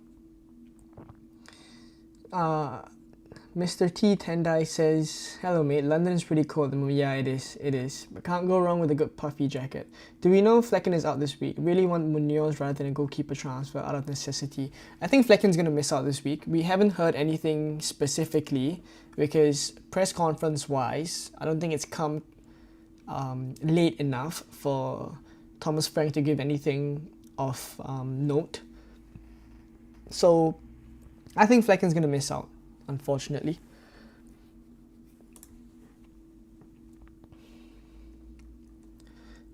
Mr. T. Tendai says, hello mate, London is pretty cold at the moment. Yeah, it is. But can't go wrong with a good puffy jacket. Do we know Flecken is out this week? Really want Munoz rather than a goalkeeper transfer out of necessity. I think Flecken's going to miss out this week. We haven't heard anything specifically because press conference wise, I don't think it's come late enough for Thomas Frank to give anything of note. So I think Flecken's going to miss out, unfortunately.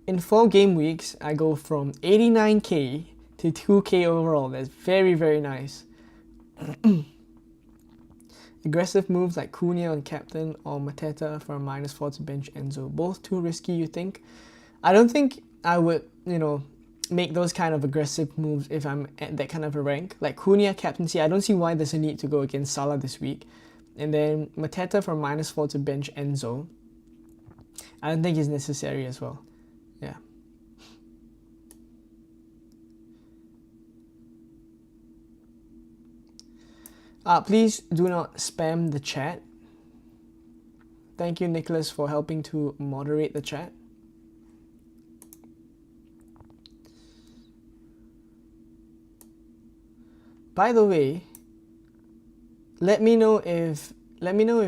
In 4 game weeks, I go from 89k to 2k overall. That's very, very nice. Aggressive moves like Cunha on captain or Mateta for a -4 to bench Enzo. Both too risky, you think? I don't think I would, make those kind of aggressive moves if I'm at that kind of a rank. Like Cunha captaincy, I don't see why there's a need to go against Salah this week. And then Mateta for -4 to bench Enzo. I don't think it's necessary as well. Yeah. Please do not spam the chat. Thank you, Nicholas, for helping to moderate the chat. By the way, let me know if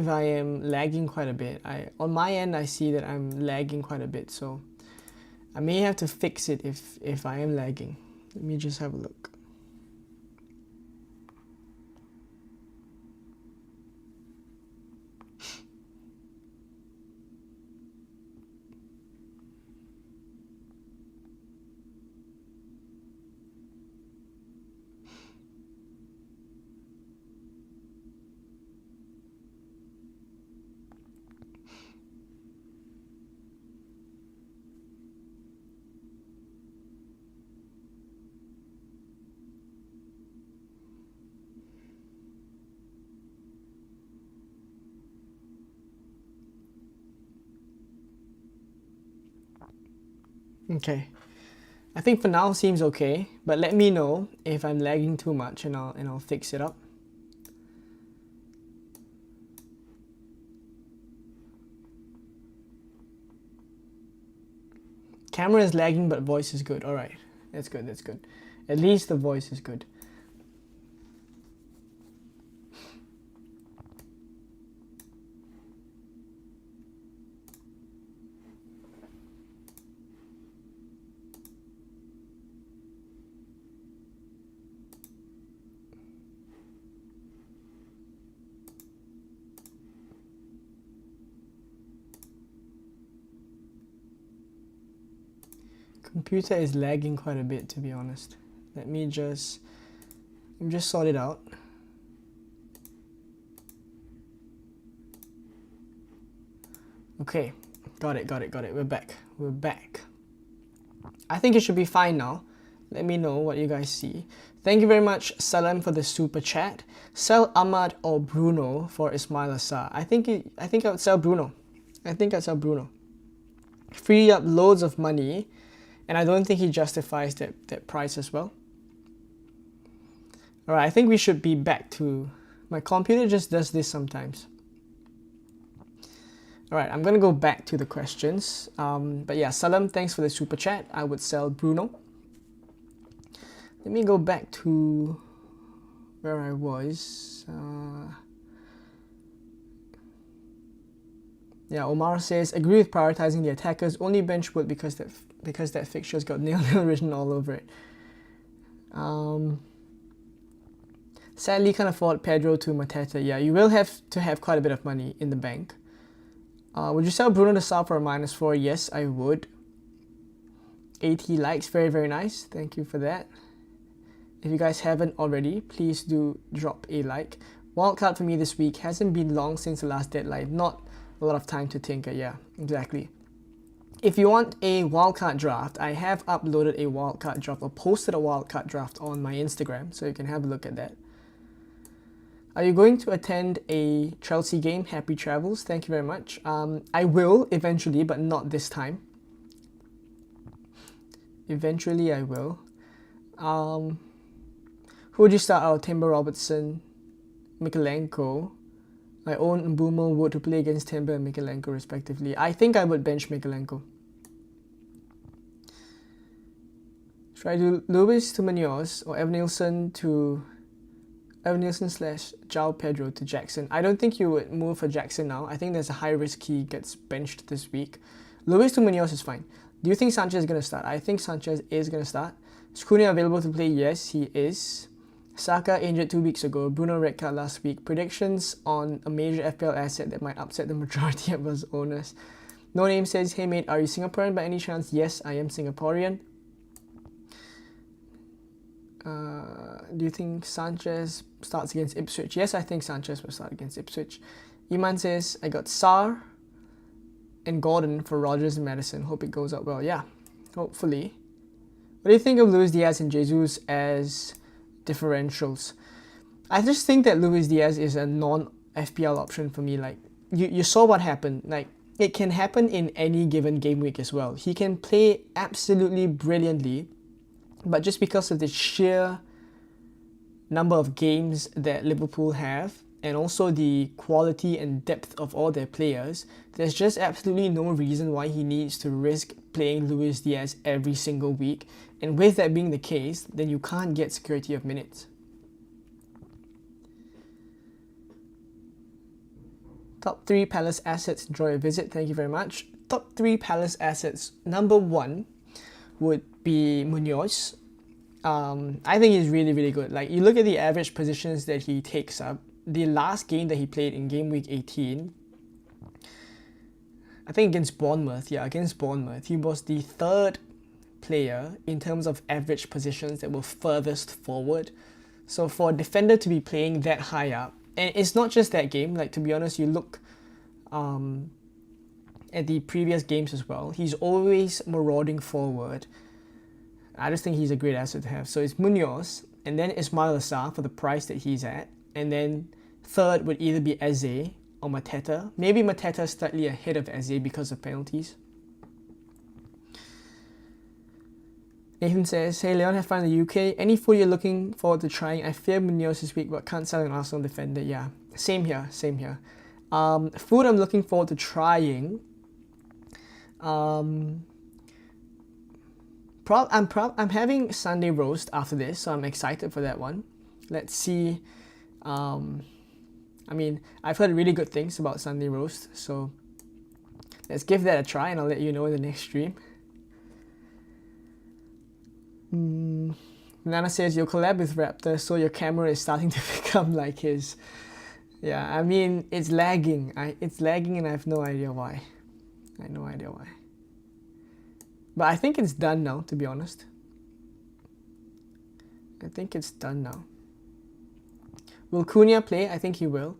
I am lagging quite a bit. On my end I see that I'm lagging quite a bit, so I may have to fix it if I am lagging. Let me just have a look. Okay, I think for now seems okay, but let me know if I'm lagging too much and I'll fix it up. Camera is lagging but voice is good. Alright, that's good, that's good. At least the voice is good. Computer is lagging quite a bit, to be honest. Let me just sort it out. Okay, got it. We're back. I think it should be fine now. Let me know what you guys see. Thank you very much, Salam, for the super chat. Sell Ahmad or Bruno for Ismail Assar. I think I would sell Bruno. Free up loads of money. And I don't think he justifies that price as well. Alright, I think we should be back to... My computer just does this sometimes. Alright, I'm going to go back to the questions. But yeah, Salam, thanks for the super chat. I would sell Bruno. Let me go back to where I was. Yeah, Omar says, agree with prioritizing the attackers. Only bench Wood because that fixture's got nil-nil written all over it. Sadly, can't afford Pedro to Mateta. Yeah, you will have to have quite a bit of money in the bank. Would you sell Bruno to Sal for a -4? Yes, I would. 80 likes, very, very nice. Thank you for that. If you guys haven't already, please do drop a like. Wildcard for me this week hasn't been long since the last deadline. Not a lot of time to tinker. Yeah, exactly. If you want a wildcard draft, I have uploaded a wildcard draft or posted a wildcard draft on my Instagram, so you can have a look at that. Are you going to attend a Chelsea game? Happy travels. Thank you very much. I will eventually, but not this time. Eventually, I will. Who would you start out? Timber Robertson, Mikalenko. I own Mbeumo Wood to play against Timber and Mikalenko respectively. I think I would bench Mikalenko. Should I do Lewis to Munoz or Evan Nielsen / João Pedro to Jackson? I don't think you would move for Jackson now. I think there's a high risk he gets benched this week. Lewis to Munoz is fine. Do you think Sanchez is going to start? I think Sanchez is going to start. Is Cunha available to play? Yes, he is. Saka injured 2 weeks ago. Bruno red card last week. Predictions on a major FPL asset that might upset the majority of us owners. No Name says, hey mate, are you Singaporean by any chance? Yes, I am Singaporean. Do you think Sanchez starts against Ipswich? Yes, I think Sanchez will start against Ipswich. Iman says, I got Sarr and Gordon for Rodgers and Madison. Hope it goes out well. Yeah, hopefully. What do you think of Luis Diaz and Jesus as differentials? I just think that Luis Diaz is a non-FPL option for me. Like, you saw what happened. Like, it can happen in any given game week as well. He can play absolutely brilliantly, but just because of the sheer number of games that Liverpool have, and also the quality and depth of all their players, there's just absolutely no reason why he needs to risk playing Luis Diaz every single week. And with that being the case, then you can't get security of minutes. Top 3 Palace assets, enjoy a visit. Thank you very much. Top 3 Palace assets. Number 1 would be Munoz. I think he's really, really good. Like, you look at the average positions that he takes up. The last game that he played in Gameweek 18, I think against Bournemouth, he was the 3rd player in terms of average positions that were furthest forward. So for a defender to be playing that high up, and it's not just that game, like, to be honest, you look at the previous games as well, he's always marauding forward. I just think he's a great asset to have. So it's Munoz, and then Ismail Assar for the price that he's at, and then 3rd would either be Eze or Mateta. Maybe Mateta slightly ahead of Eze because of penalties. Nathan says, hey Leon, have fun in the UK. Any food you're looking forward to trying? I fear Munoz this week, but can't sell an Arsenal defender. Yeah, same here. Food I'm looking forward to trying. I'm having Sunday roast after this, so I'm excited for that one. Let's see. I mean, I've heard really good things about Sunday roast, so let's give that a try, and I'll let you know in the next stream. Nana says you'll collab with Raptor, so your camera is starting to become like his. Yeah, I mean, it's lagging. It's lagging, and I have no idea why. But I think it's done now, to be honest. I think it's done now. Will Cunha play? I think he will.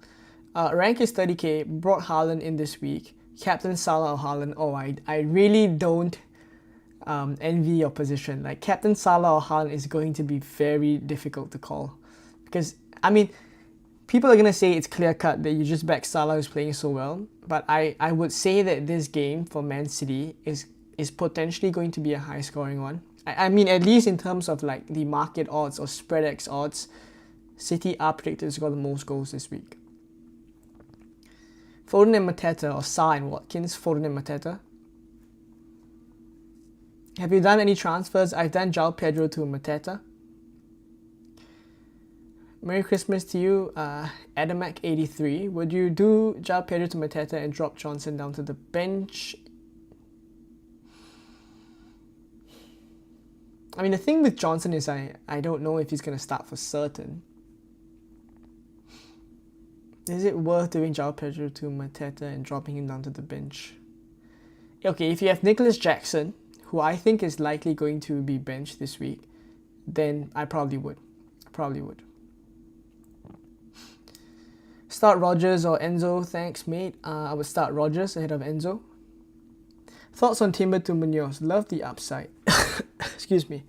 Rank is 30k. Brought Haaland in this week. Captain Salah or Haaland? Oh, I really don't envy your position. Like, Captain Salah or Haaland is going to be very difficult to call. Because, I mean, people are going to say it's clear-cut that you just back Salah who's playing so well. But I would say that this game for Man City is potentially going to be a high-scoring one. I mean, at least in terms of like the market odds or spread X odds, City are predicted to score the most goals this week. Foden and Mateta, or Sarr and Watkins. Foden and Mateta. Have you done any transfers? I've done João Pedro to Mateta. Merry Christmas to you, Adamak83. Would you do João Pedro to Mateta and drop Johnson down to the bench? I mean, the thing with Johnson is I don't know if he's going to start for certain. Is it worth doing João Pedro to Mateta and dropping him down to the bench? Okay, if you have Nicholas Jackson, who I think is likely going to be benched this week, then I probably would. Probably would. Start Rogers or Enzo? Thanks, mate. I would start Rogers ahead of Enzo. Thoughts on Timber to Munoz? Love the upside. Excuse me.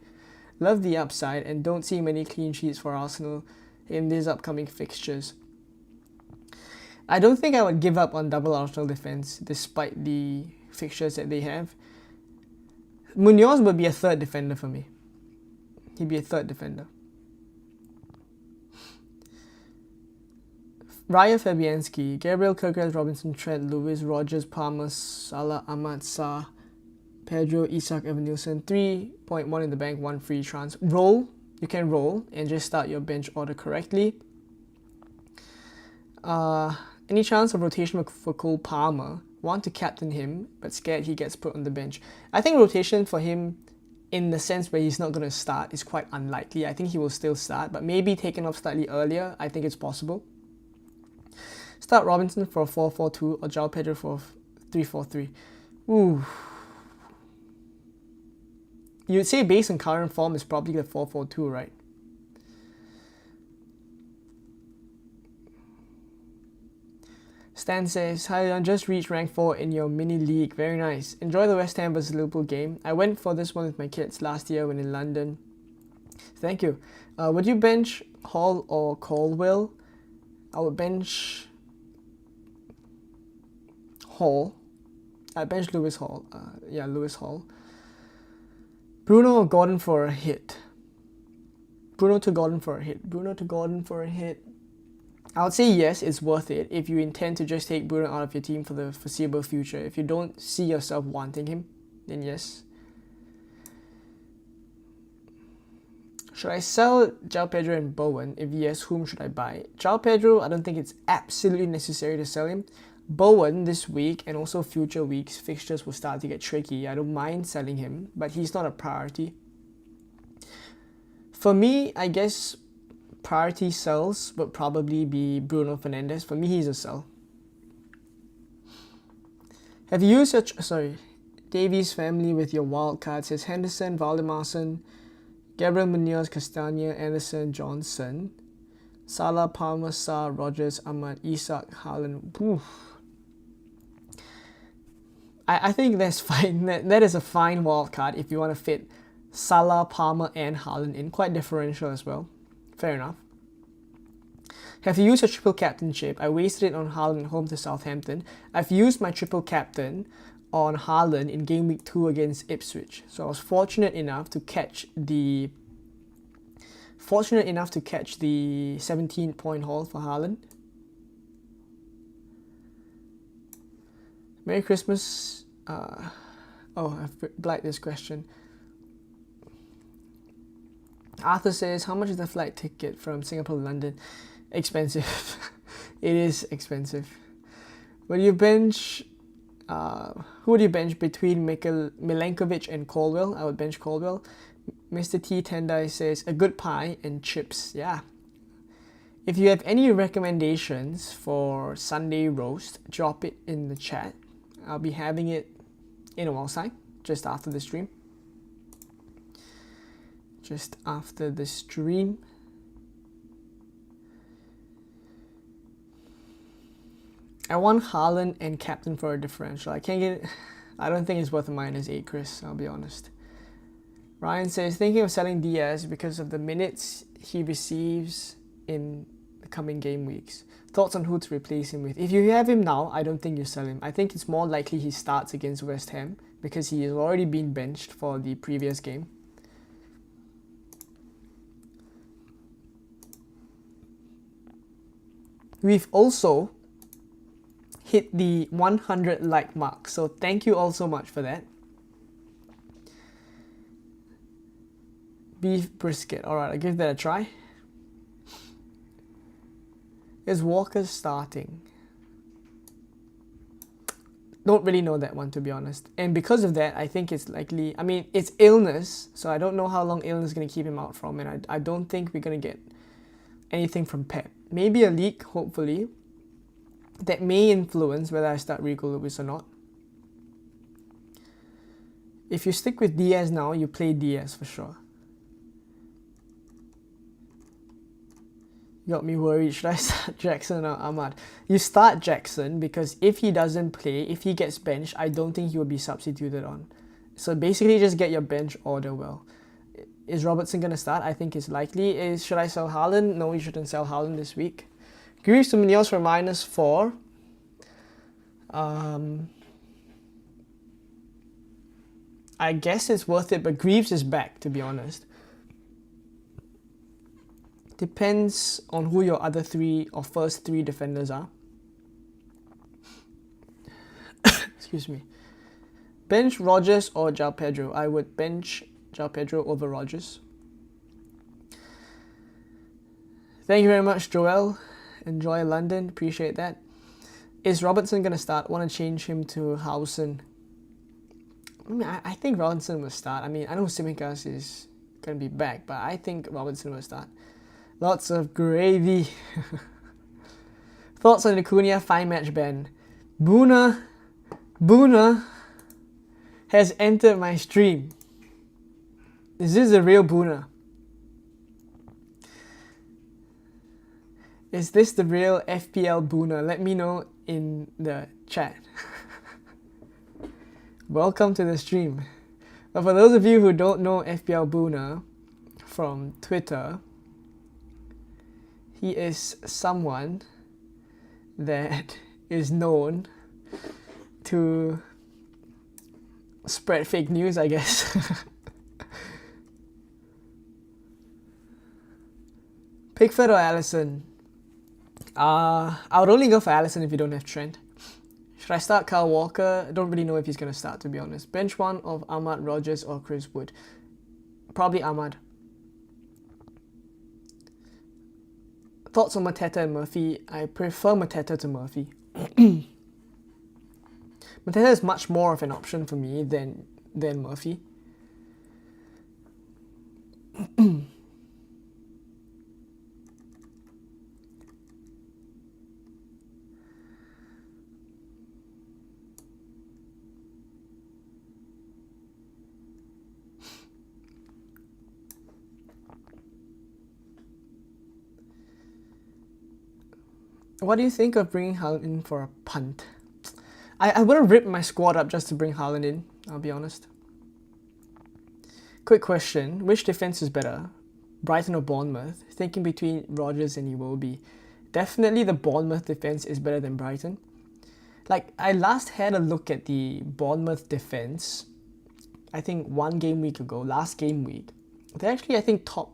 Love the upside and don't see many clean sheets for Arsenal in these upcoming fixtures. I don't think I would give up on double Arsenal defense despite the fixtures that they have. Munoz would be a third defender for me. He'd be a third defender. Raya Fabianski, Gabriel, Kirkers, Robinson, Trent, Lewis, Rogers, Palmer, Salah, Ahmad, Sarr, Pedro, Isak, Evan Nilsson. 3.1 in the bank, 1 free trans. Roll. You can roll and just start your bench order correctly. Any chance of rotation for Cole Palmer? Want to captain him, but scared he gets put on the bench. I think rotation for him, in the sense where he's not going to start, is quite unlikely. I think he will still start, but maybe taken off slightly earlier. I think it's possible. Start Robinson for a 4-4-2 or João Pedro for 3-4-3. Ooh. You'd say based on current form is probably the 4-4-2, right? Stan says, hi Leon, just reached rank 4 in your mini league. Very nice. Enjoy the West Ham vs Liverpool game. I went for this one with my kids last year when in London. Thank you. Would you bench Hall or Caldwell? I would bench Hall. I bench Lewis Hall. Lewis Hall. Bruno or Gordon for a hit? Bruno to Gordon for a hit. Bruno to Gordon for a hit. I would say yes, it's worth it if you intend to just take Bruno out of your team for the foreseeable future. If you don't see yourself wanting him, then yes. Should I sell João Pedro and Bowen? If yes, whom should I buy? João Pedro, I don't think it's absolutely necessary to sell him. Bowen this week and also future weeks, fixtures will start to get tricky. I don't mind selling him, but he's not a priority. For me, I guess priority sells would probably be Bruno Fernandes. For me, he's a sell. Have you used Davies family with your wild card? Says Henderson, Valdemarson, Gabriel Munoz, Castagna, Anderson, Johnson, Salah, Palmer, Sarr, Rogers, Ahmad, Isak, Haaland. Oof. I think that's fine. That is a fine wild card if you want to fit Salah, Palmer, and Haaland in. Quite differential as well. Fair enough. Have you used a triple captainship? I wasted it on Haaland home to Southampton. I've used my triple captain on Haaland in game week 2 against Ipswich. So I was fortunate enough to catch the 17-point haul for Haaland. Merry Christmas. I've blanked this question. Arthur says, how much is the flight ticket from Singapore to London? Expensive. It is expensive. Will you bench... who would you bench between Milenkovic and Caldwell? I would bench Caldwell. Mr. T. Tendai says, a good pie and chips. Yeah. If you have any recommendations for Sunday roast, drop it in the chat. I'll be having it in a while's time, just after the stream. I want Haaland and captain for a differential. I don't think it's worth a -8, Chris, I'll be honest. Ryan says, thinking of selling Diaz because of the minutes he receives in the coming game weeks. Thoughts on who to replace him with? If you have him now, I don't think you sell him. I think it's more likely he starts against West Ham because he has already been benched for the previous game. We've also hit the 100 like mark, so thank you all so much for that. Beef brisket. Alright, I'll give that a try. Is Walker starting? Don't really know that one, to be honest. And because of that, I think it's likely... I mean, it's illness, so I don't know how long illness is going to keep him out from, and I don't think we're going to get anything from Pep. Maybe a leak, hopefully, that may influence whether I start Rico Lewis or not. If you stick with Diaz now, you play Diaz for sure. Got me worried. Should I start Jackson or Ahmad? You start Jackson because if he doesn't play, if he gets benched, I don't think he will be substituted on. So basically just get your bench order well. Is Robertson going to start? I think it's likely. Should I sell Haaland? No, you shouldn't sell Haaland this week. Greaves to Munoz for -4. I guess it's worth it, but Greaves is back, to be honest. Depends on who your other three or first three defenders are. Excuse me. Bench Rodgers or João Pedro? I would bench João Pedro over Rodgers. Thank you very much, Joel. Enjoy London. Appreciate that. Is Robertson going to start? Want to change him to Howson? I think Robertson will start. I know Tsimikas is going to be back, but I think Robertson will start. Lots of gravy. Thoughts on the Cunha 5-match ban? Boona has entered my stream. Is this the real Boona? Is this the real FPL Boona? Let me know in the chat. Welcome to the stream. But for those of you who don't know FPL Boona from Twitter, he is someone that is known to spread fake news, I guess. Pickford or Alisson? I would only go for Alisson if you don't have Trent. Should I start Kyle Walker? I don't really know if he's going to start, to be honest. Bench one of Ahmad, Rodgers or Chris Wood? Probably Ahmad. Thoughts on Mateta and Murphy? I prefer Mateta to Murphy. Mateta is much more of an option for me than Murphy. What do you think of bringing Haaland in for a punt? I wouldn't rip my squad up just to bring Haaland in, I'll be honest. Quick question, which defense is better? Brighton or Bournemouth? Thinking between Rodgers and Iwobi. Definitely the Bournemouth defense is better than Brighton. Like, I last had a look at the Bournemouth defense, I think one game week ago, last game week. They're actually, I think, top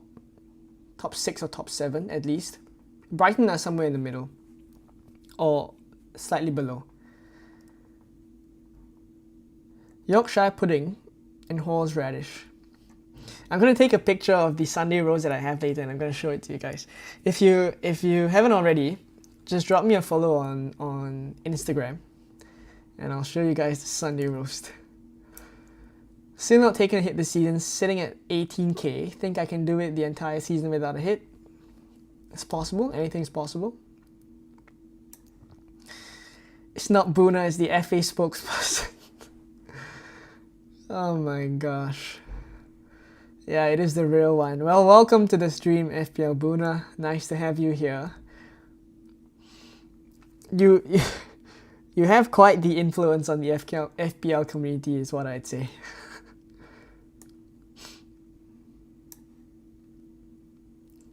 6 or top 7 at least. Brighton are somewhere in the middle. Or slightly below. Yorkshire pudding and horseradish. I'm going to take a picture of the Sunday roast that I have later and I'm going to show it to you guys. If you haven't already, just drop me a follow on Instagram and I'll show you guys the Sunday roast. Still not taking a hit this season, sitting at 18k. Think I can do it the entire season without a hit? It's possible, anything's possible. It's not Boona, it's the FA spokesperson. Oh my gosh. Yeah, it is the real one. Well, welcome to the stream, FPL Boona. Nice to have you here. You have quite the influence on the FPL community is what I'd say.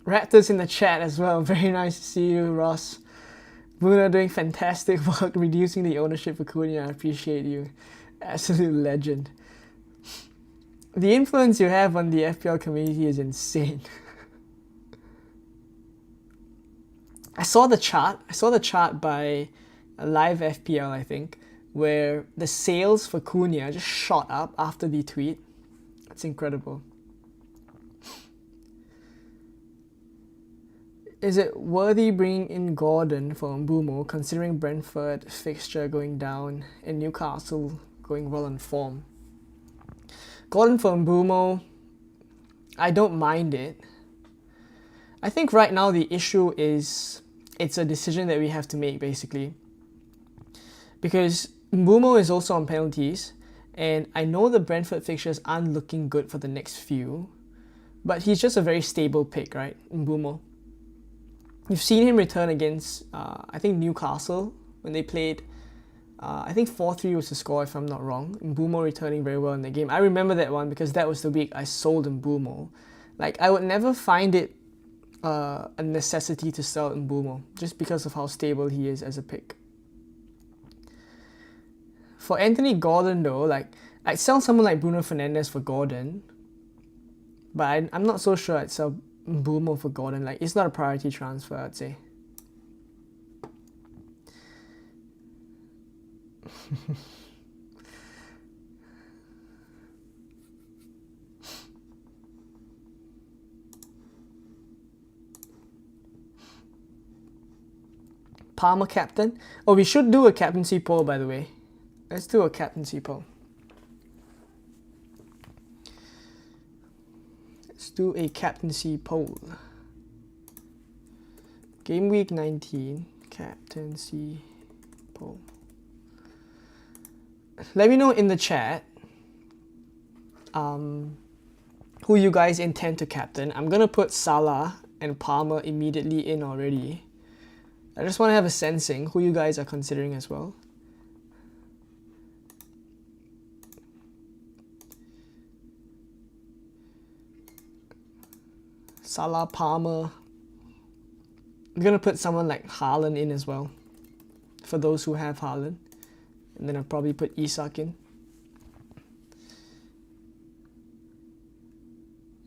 Raptors in the chat as well. Very nice to see you, Ross. Boona doing fantastic work reducing the ownership for Cunha. I appreciate you. Absolute legend. The influence you have on the FPL community is insane. I saw the chart by Live FPL, I think, where the sales for Cunha just shot up after the tweet. It's incredible. Is it worthy bringing in Gordon for Mbumo, considering Brentford fixture going down and Newcastle going well on form? Gordon for Mbumo, I don't mind it. I think right now the issue is it's a decision that we have to make, basically. Because Mbumo is also on penalties, and I know the Brentford fixtures aren't looking good for the next few, but he's just a very stable pick, right? Mbumo. You've seen him return against, I think, Newcastle when they played. I think 4-3 was the score, if I'm not wrong. Mbumo returning very well in the game. I remember that one because that was the week I sold Mbumo. Like, I would never find it a necessity to sell Mbumo just because of how stable he is as a pick. For Anthony Gordon, though, like, I'd sell someone like Bruno Fernandes for Gordon, but I'm not so sure I'd sell Mbumo for Gordon. Like, it's not a priority transfer, I'd say. Palmer captain? Oh, we should do a captaincy poll, by the way. Let's do a captaincy poll. Let's do a captaincy poll. Gameweek 19 captaincy poll. Let me know in the chat who you guys intend to captain. I'm gonna put Salah and Palmer immediately in already. I just want to have a sensing who you guys are considering as well. Salah, Palmer. I'm gonna put someone like Haaland in as well, for those who have Haaland. And then I'll probably put Isak in.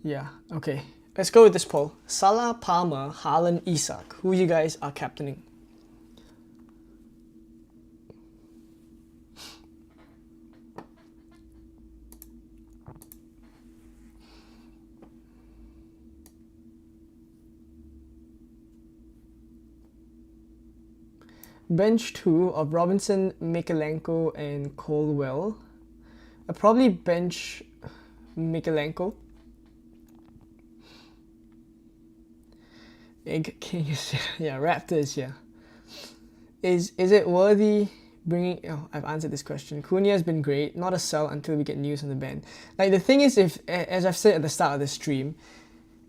Yeah, okay. Let's go with this poll. Salah, Palmer, Haaland, Isak. Who you guys are captaining? Bench 2 of Robinson, Mikalenko, and Colwell. I'll probably bench Mikalenko. Egg King is here. Yeah, Raptors, yeah. Is it worthy bringing... Oh, I've answered this question. Cunha has been great. Not a sell until we get news on the ban. Like, the thing is, if, as I've said at the start of the stream,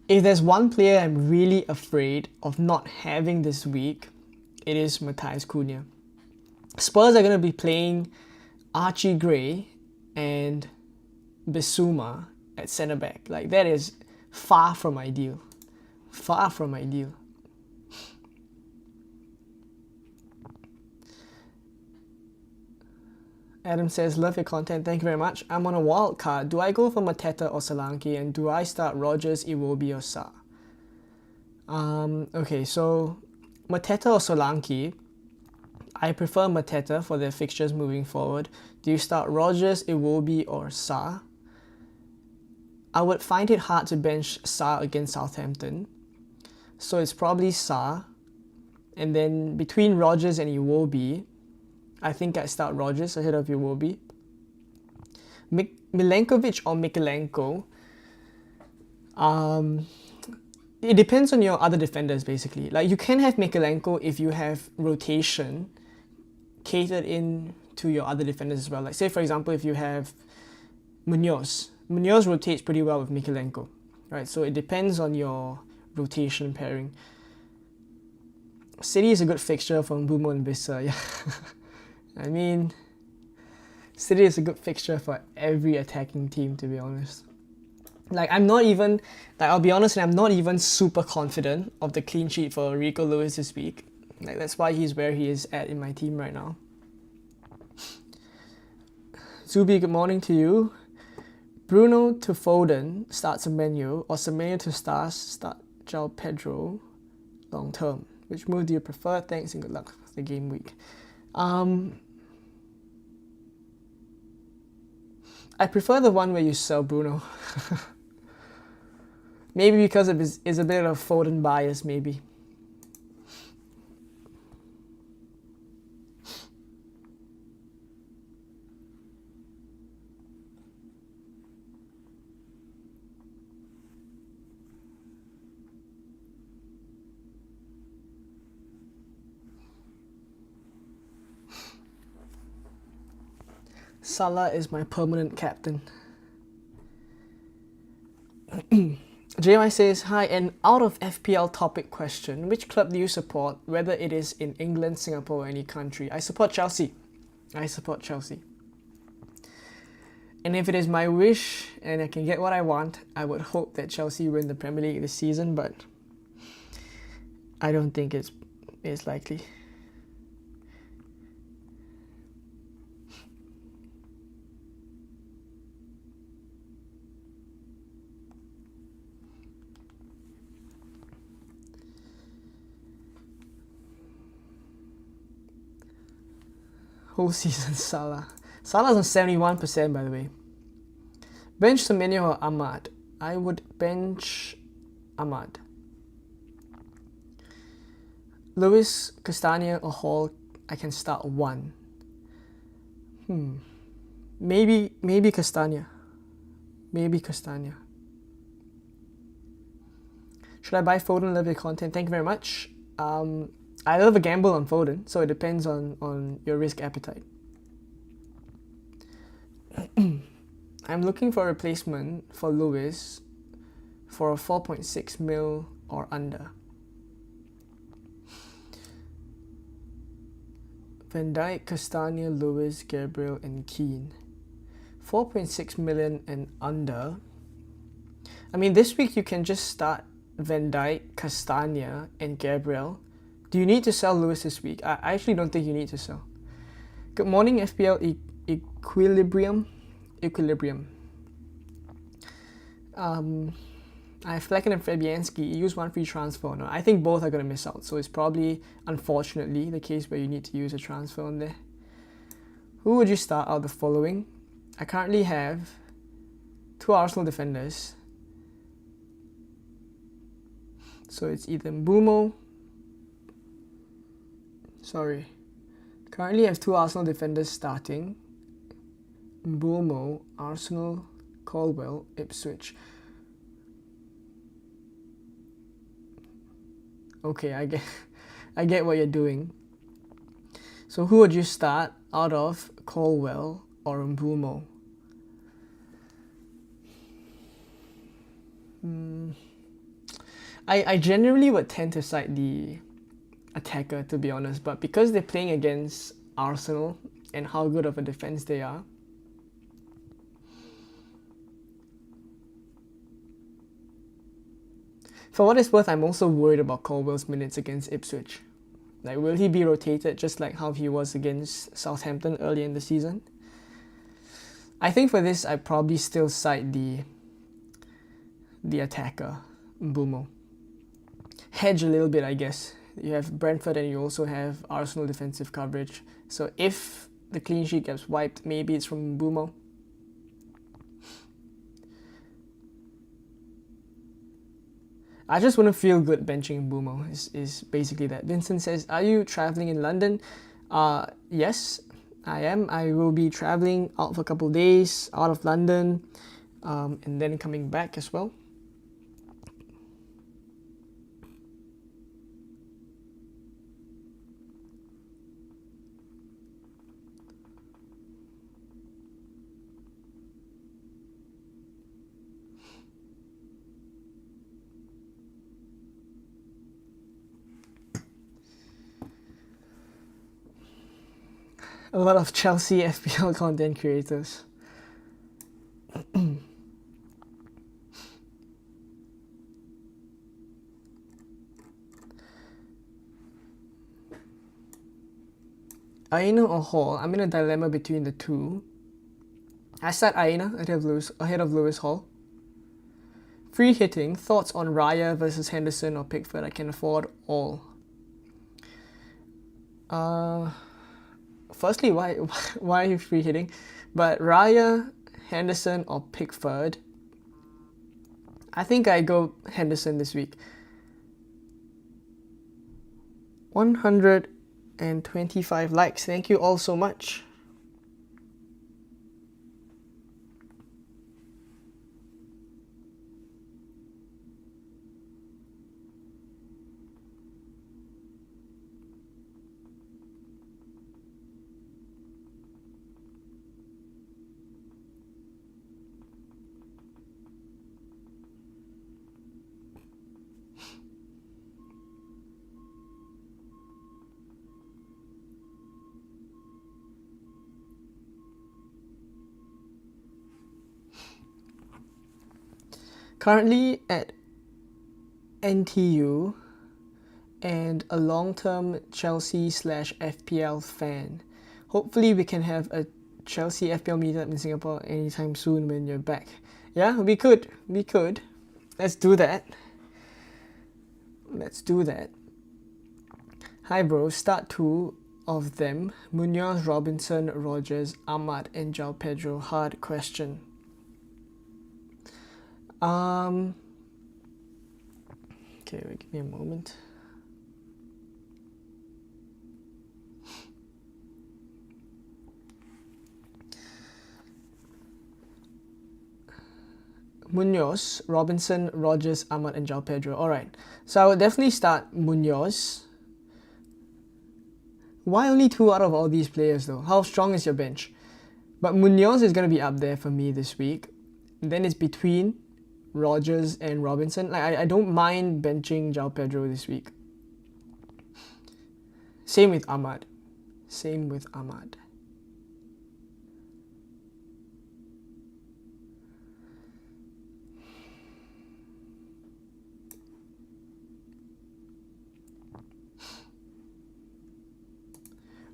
if there's one player I'm really afraid of not having this week, it is Matthias Cunha. Spurs are going to be playing Archie Gray and Bissouma at centre back. Like, that is far from ideal. Far from ideal. Adam says, love your content, thank you very much. I'm on a wild card. Do I go for Mateta or Solanke? And do I start Rogers, Iwobi or Sa? Okay, so Mateta or Solanke? I prefer Mateta for their fixtures moving forward. Do you start Rogers, Iwobi or Sa? I would find it hard to bench Sa against Southampton. So it's probably Sa. And then between Rogers and Iwobi, I think I start Rogers ahead of Iwobi. Milenkovic or Mikalenko? It depends on your other defenders, basically. Like, you can have Mikalenko if you have rotation catered in to your other defenders as well. Like, say, for example, if you have Munoz. Munoz rotates pretty well with Mikalenko, right? So it depends on your rotation pairing. City is a good fixture for Mbumo and Vissa, yeah. I mean, City is a good fixture for every attacking team, to be honest. Like, I'm not even, like, I'll be honest, I'm not even super confident of the clean sheet for Rico Lewis this week. Like, that's why he's where he is at in my team right now. Zubi, good morning to you. Bruno to Foden starts Semenyo, or Semenyo to Stars start João Pedro long term. Which move do you prefer? Thanks and good luck for the game week. I prefer the one where you sell Bruno. Maybe because of his is a bit of Foden bias, maybe. Salah is my permanent captain. JY says, hi, an out of FPL topic question. Which club do you support, whether it is in England, Singapore, or any country? I support Chelsea. I support Chelsea. And if it is my wish and I can get what I want, I would hope that Chelsea win the Premier League this season, but I don't think it's likely. Whole season Salah. Salah's on 71%, by the way. Bench Semenyo or Ahmad? I would bench Ahmad. Lewis, Castagna or Hall? I can start one. Maybe Castagna. Maybe Castagna. Should I buy Foden? Love your content. Thank you very much. I love a gamble on Foden, so it depends on your risk appetite. I'm looking for a replacement for Lewis for a 4.6 mil or under. Van Dijk, Castagna, Lewis, Gabriel and Keane. 4.6 million and under. I mean, this week you can just start Van Dijk, Castagna and Gabriel. Do you need to sell Lewis this week? I actually don't think you need to sell. Good morning, FPL Equilibrium. I have Flecken and Fabianski. Use one free transfer. No, I think both are going to miss out. So it's probably, unfortunately, the case where you need to use a transfer on there. Who would you start out of the following? I currently have 2 Arsenal defenders. So it's either Mbumo. Currently I have 2 Arsenal defenders starting. Mbumo, Arsenal, Colwell, Ipswich. Okay, I get what you're doing. So who would you start out of Colwell or Mbumo? I generally would tend to side the attacker, to be honest, but because they're playing against Arsenal and how good of a defense they are, for what it's worth, I'm also worried about Colwell's minutes against Ipswich. Like, will he be rotated just like how he was against Southampton early in the season? I think for this, I'd probably still side the attacker, Mbumo. Hedge a little bit, I guess. You have Brentford and you also have Arsenal defensive coverage. So if the clean sheet gets wiped, maybe it's from Mbumo. I just wouldn't feel good benching Mbumo, is basically that. Vincent says, are you traveling in London? Yes, I am. I will be traveling out for a couple of days out of London and then coming back as well. A lot of Chelsea FPL content creators. Aina or Hall? I'm in a dilemma between the two. I said Aina ahead of Lewis Hall. Free hitting. Thoughts on Raya versus Henderson or Pickford? I can afford all. Firstly, why are you free hitting? But Raya, Henderson or Pickford? I think I go Henderson this week. 125 likes. Thank you all so much. Currently at NTU and a long-term Chelsea/FPL fan. Hopefully we can have a Chelsea FPL meetup in Singapore anytime soon when you're back. Yeah, we could. Let's do that. Hi bro, start 2 of them. Munoz, Robinson, Rogers, Ahmad and João Pedro. Hard question. Okay, wait, give me a moment. Munoz, Robinson, Rogers, Ahmad and João Pedro. Alright, so I would definitely start Munoz. Why only 2 out of all these players though? How strong is your bench? But Munoz is going to be up there for me this week. And then it's between Rogers and Robinson. Like I don't mind benching João Pedro this week. Same with Ahmad.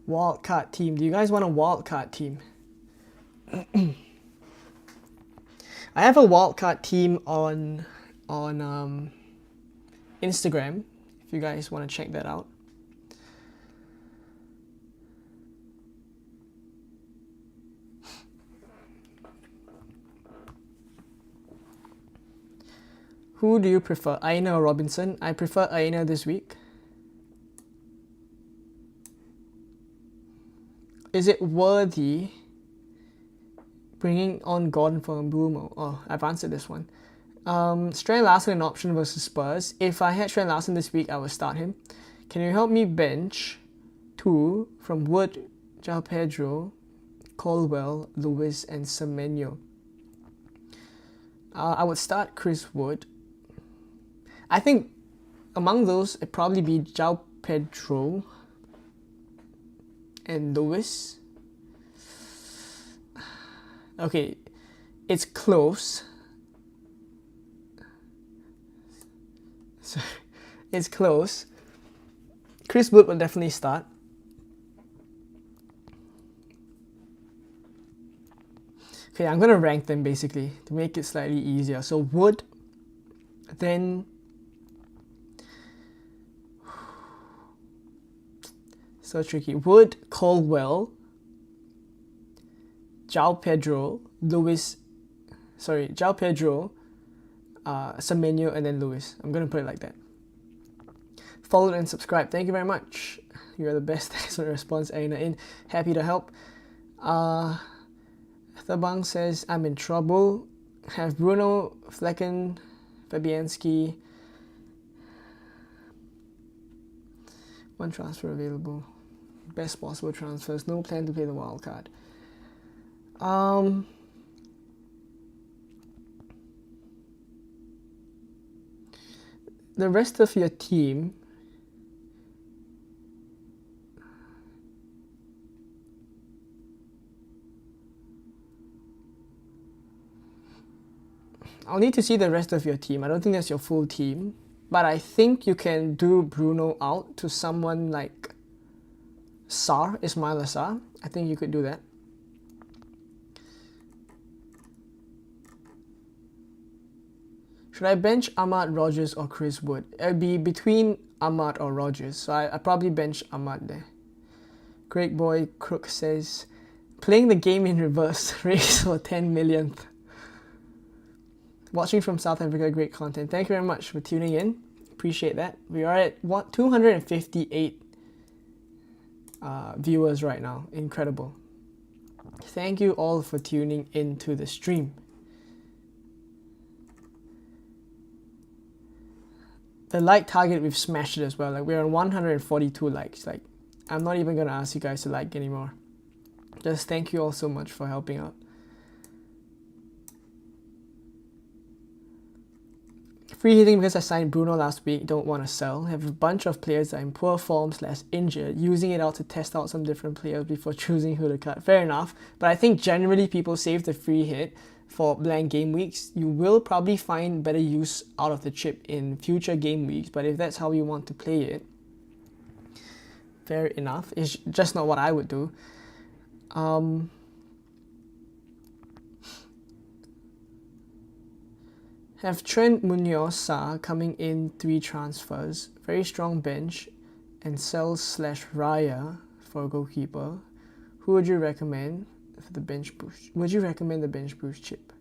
Wildcard team. Do you guys want a wildcard team? I have a wildcard team on Instagram, if you guys want to check that out. Who do you prefer, Aina or Robinson? I prefer Aina this week. Is it worthy bringing on Gordon for Mbeumo? Oh, I've answered this one. Strand Larsen an option versus Spurs. If I had Strand Larsen this week, I would start him. Can you help me bench 2 from Wood, João Pedro, Colwell, Lewis, and Semenyo? I would start Chris Wood. I think among those, it'd probably be João Pedro and Lewis. Okay, it's close. It's close. Chris Wood will definitely start. Okay, I'm gonna rank them basically to make it slightly easier. So Wood, then so tricky. Wood, Colwell, João Pedro, Semenyo, and then Lewis. I'm gonna put it like that. Followed and subscribed. Thank you very much. You're the best. Thanks for the response, Aina. Happy to help. Thabang says, I'm in trouble. Have Bruno, Flecken, Fabianski. One transfer available. Best possible transfers. No plan to play the wild card. The rest of your team. I'll need to see the rest of your team. I don't think that's your full team. But I think you can do Bruno out to someone like Ismail Assar. I think you could do that. Should I bench Ahmad, Rogers, or Chris Wood? It would be between Ahmad or Rogers. So I probably bench Ahmad there. Great Boy Crook says, playing the game in reverse, race for 10 millionth. Watching from South Africa, great content. Thank you very much for tuning in. Appreciate that. We are at 258 viewers right now. Incredible. Thank you all for tuning into the stream. The like target, we've smashed it as well. Like, we're on 142 likes. Like, I'm not even gonna ask you guys to like anymore. Just thank you all so much for helping out. Free hitting because I signed Bruno last week, don't want to sell. Have a bunch of players that are in poor form / injured, using it out to test out some different players before choosing who to cut. Fair enough, but I think generally people save the free hit for blank game weeks. You will probably find better use out of the chip in future game weeks, but if that's how you want to play it, fair enough. It's just not what I would do. Have Trent Munoz coming in 3 transfers, very strong bench, and sell/Raya for a goalkeeper. Who would you recommend for the bench boost? Would you recommend the bench boost chip?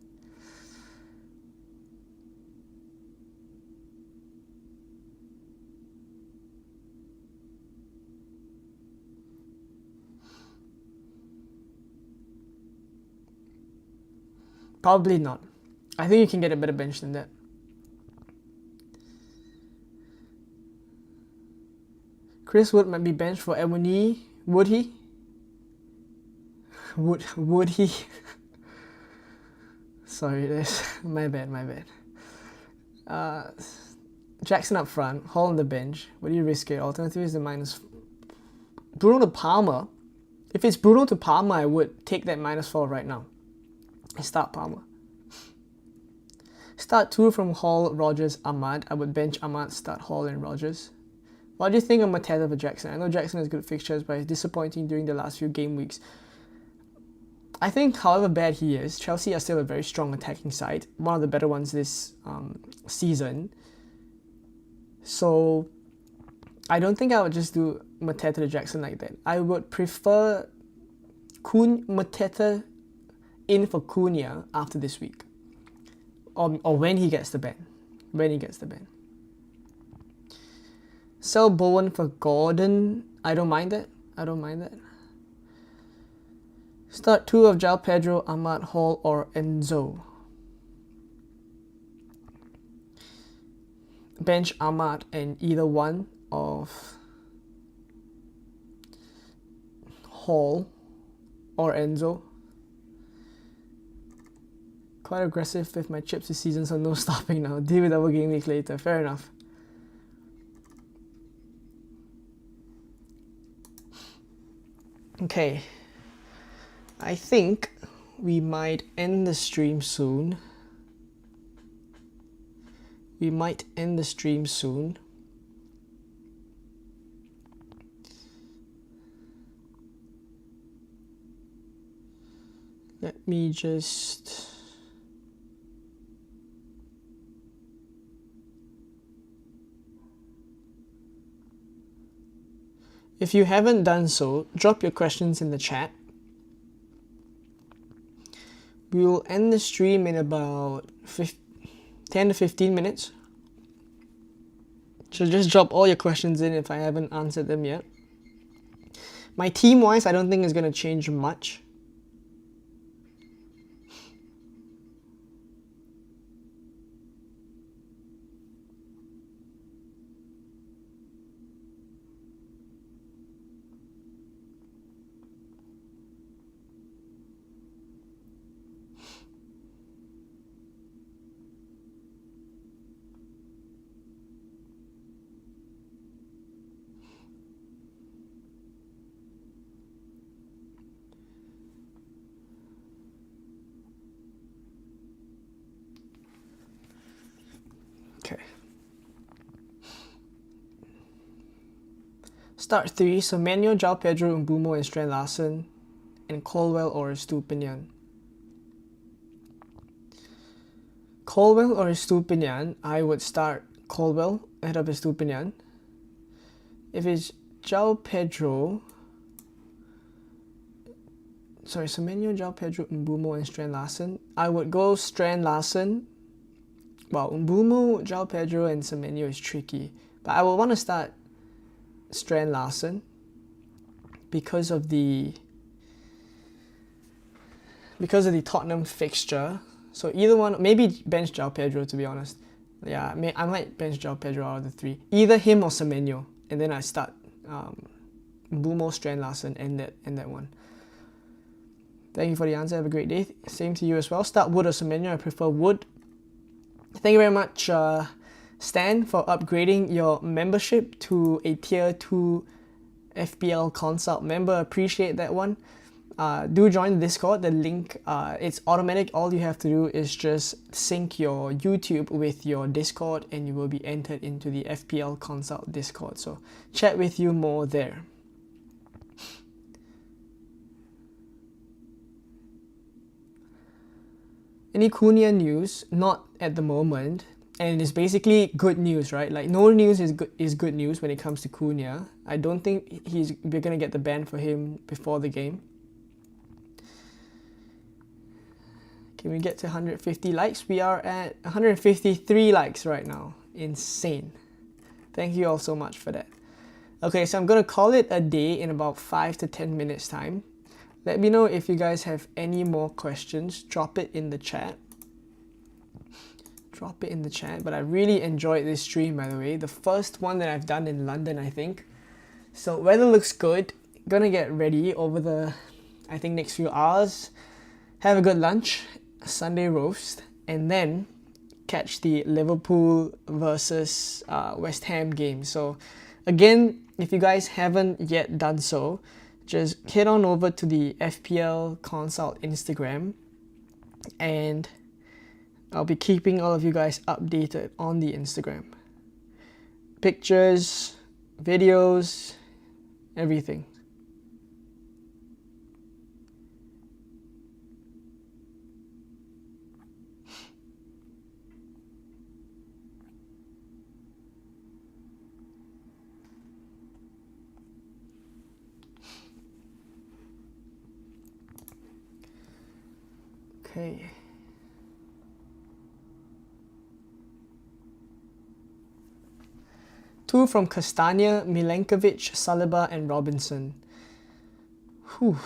Probably not. I think you can get a better bench than that. Chris Wood might be benched for M1E. Would he? Would he? Sorry, this my bad. Jackson up front, Hall on the bench. What do you risk it? Alternative is the minus. Bruno to Palmer. If it's Bruno to Palmer, I would take that -4 right now. I start Palmer. Start 2 from Hall, Rogers, Ahmad. I would bench Ahmad, start Hall and Rogers. What do you think of Mateta for Jackson? I know Jackson has good fixtures, but he's disappointing during the last few game weeks. I think, however bad he is, Chelsea are still a very strong attacking side. One of the better ones this season. So, I don't think I would just do Mateta to Jackson like that. I would prefer Mateta in for Cunha after this week. Or when he gets the ban. Sell Bowen for Gordon. I don't mind that. Start 2 of João Pedro, Ahmad, Hall, or Enzo. Bench Ahmad and either one of Hall or Enzo. Quite aggressive with my chips this season, so no stopping now. Deal with our game week later. Fair enough. Okay. I think we might end the stream soon. Let me just... If you haven't done so, drop your questions in the chat. We will end the stream in about 10 to 15 minutes. So just drop all your questions in if I haven't answered them yet. My team-wise, I don't think it's going to change much. Okay. Start 3, so Manuel, João Pedro, Mbumo, and Strand Larsen, and Colwell or Estupinian. Colwell or Estupinian, I would start Colwell ahead of Estupinian. If it's João Pedro, sorry, so Manuel, João Pedro, Mbumo, and Strand Larsen, I would go Strand Larsen. Well, Mbumo, João Pedro, and Semenyo is tricky, but I would want to start Strand Larsen because of the Tottenham fixture. So either one, maybe bench João Pedro, to be honest. Yeah, I might bench João Pedro out of the 3. Either him or Semenyo, and then I start Mbumo, Strand Larsen, and that one. Thank you for the answer. Have a great day. Same to you as well. Start Wood or Semenyo. I prefer Wood. Thank you very much, Stan, for upgrading your membership to a tier 2 FPL Consult member. Appreciate that one. do join the Discord. The link, it's automatic. All you have to do is just sync your YouTube with your Discord and you will be entered into the FPL Consult Discord. So chat with you more there. Any Cunha news? Not at the moment. And it's basically good news, right? Like no news is good news when it comes to Cunha. I don't think we're gonna get the ban for him before the game. Can we get to 150 likes? We are at 153 likes right now. Insane. Thank you all so much for that. Okay, so I'm gonna call it a day in about 5 to 10 minutes time. Let me know if you guys have any more questions. Drop it in the chat. But I really enjoyed this stream, by the way. The first one that I've done in London, I think. So weather looks good. Gonna get ready over the, I think, next few hours. Have a good lunch, Sunday roast, and then catch the Liverpool versus West Ham game. So again, if you guys haven't yet done so, just head on over to the FPL Consult Instagram and I'll be keeping all of you guys updated on the Instagram. Pictures, videos, everything. Okay. Two from Castagna, Milenkovic, Saliba, and Robinson. Whew.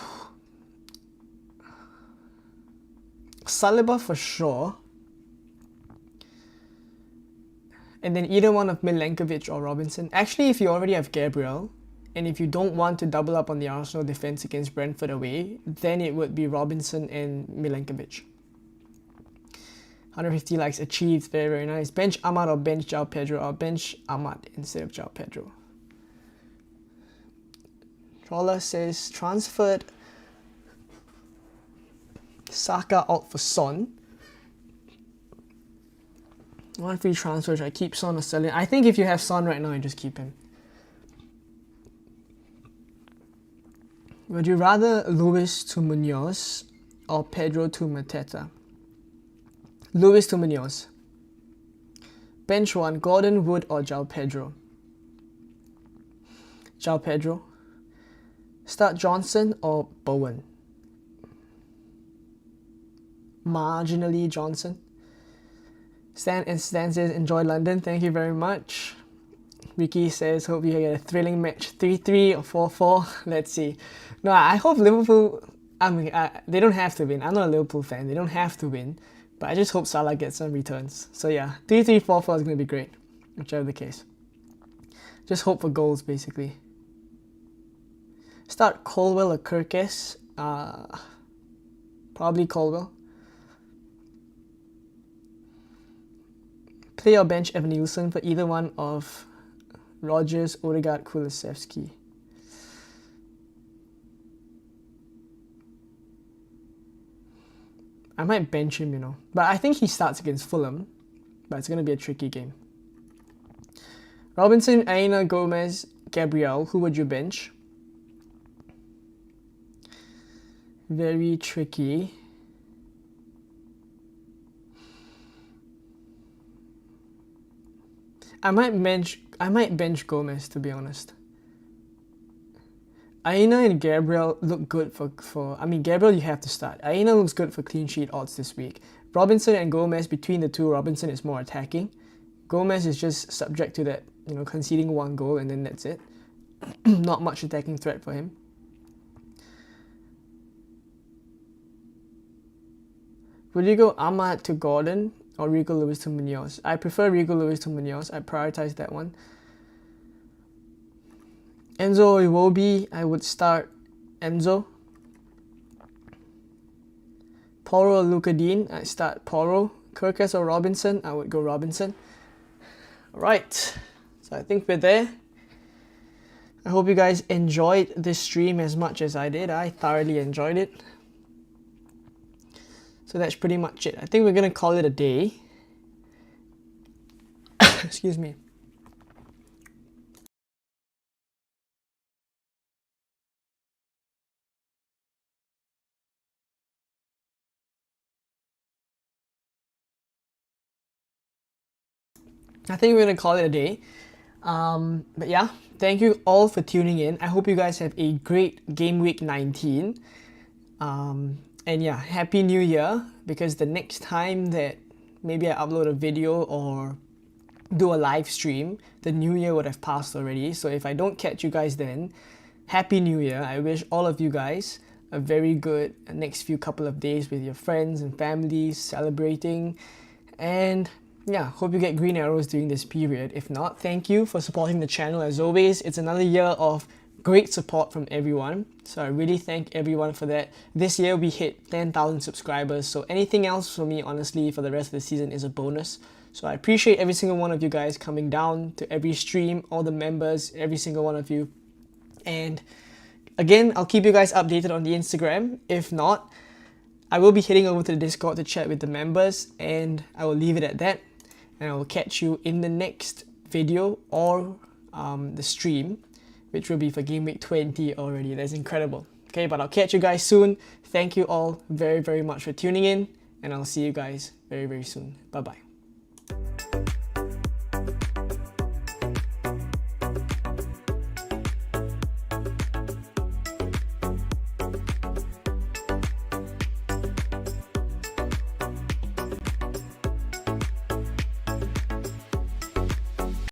Saliba for sure. And then either one of Milenkovic or Robinson. Actually, if you already have Gabriel, and if you don't want to double up on the Arsenal defense against Brentford away, then it would be Robinson and Milenkovic. 150 likes achieved. Very, very nice. Bench Ahmad or bench João Pedro? I'll bench Ahmad instead of João Pedro. Troller says transferred Saka out for Son. One free transfer. Should I keep Son or sell it? I think if you have Son right now, you just keep him. Would you rather Luis to Munoz or Pedro to Mateta? Luis to Munoz. Bench one, Gordon, Wood or João Pedro? João Pedro. Start Johnson or Bowen? Marginally Johnson. Stan says, enjoy London. Thank you very much. Ricky says, hope you get a thrilling match. 3-3 or 4-4. Let's see. No, I hope Liverpool... they don't have to win. I'm not a Liverpool fan. They don't have to win. But I just hope Salah gets some returns. So yeah, 3-3, 4-4 is going to be great. Whichever the case. Just hope for goals, basically. Start Colwell or Kirkes? Probably Colwell. Play or bench Evan Nielsen for either one of Rodgers, Odegaard, Kulusevski. I might bench him, you know. But I think he starts against Fulham. But it's going to be a tricky game. Robinson, Aina, Gomez, Gabriel. Who would you bench? Very tricky. I might bench Gomez, to be honest. Aina and Gabriel look good for I mean, Gabriel you have to start. Aina looks good for clean sheet odds this week. Robinson and Gomez, between the two, Robinson is more attacking. Gomez is just subject to that, you know, conceding one goal and then that's it. Not much attacking threat for him. Would you go Ahmad to Gordon or Rico Lewis to Munoz? I prefer Rico Lewis to Munoz. I prioritize that one. Enzo Iwobi, I would start Enzo. Porro or Luka Dean, I start Porro. Kirkes or Robinson, I would go Robinson. Alright, so I think we're there. I hope you guys enjoyed this stream as much as I did. I thoroughly enjoyed it. So that's pretty much it. I think we're gonna call it a day. Excuse me. I think we're gonna call it a day. But yeah, thank you all for tuning in. I hope you guys have a great Gameweek 19. And yeah, Happy New Year, because the next time that maybe I upload a video or do a live stream, the New Year would have passed already. So if I don't catch you guys then, Happy New Year. I wish all of you guys a very good next few couple of days with your friends and families, celebrating. And yeah, hope you get green arrows during this period. If not, thank you for supporting the channel as always. It's another year of great support from everyone. So I really thank everyone for that. This year we hit 10,000 subscribers. So anything else for me, honestly, for the rest of the season is a bonus. So I appreciate every single one of you guys coming down to every stream, all the members, every single one of you. And again, I'll keep you guys updated on the Instagram. If not, I will be heading over to the Discord to chat with the members, and I will leave it at that. And I will catch you in the next video or the stream, which will be for Game Week 20 already. That's incredible. Okay, but I'll catch you guys soon. Thank you all very, very much for tuning in, and I'll see you guys very, very soon. Bye-bye.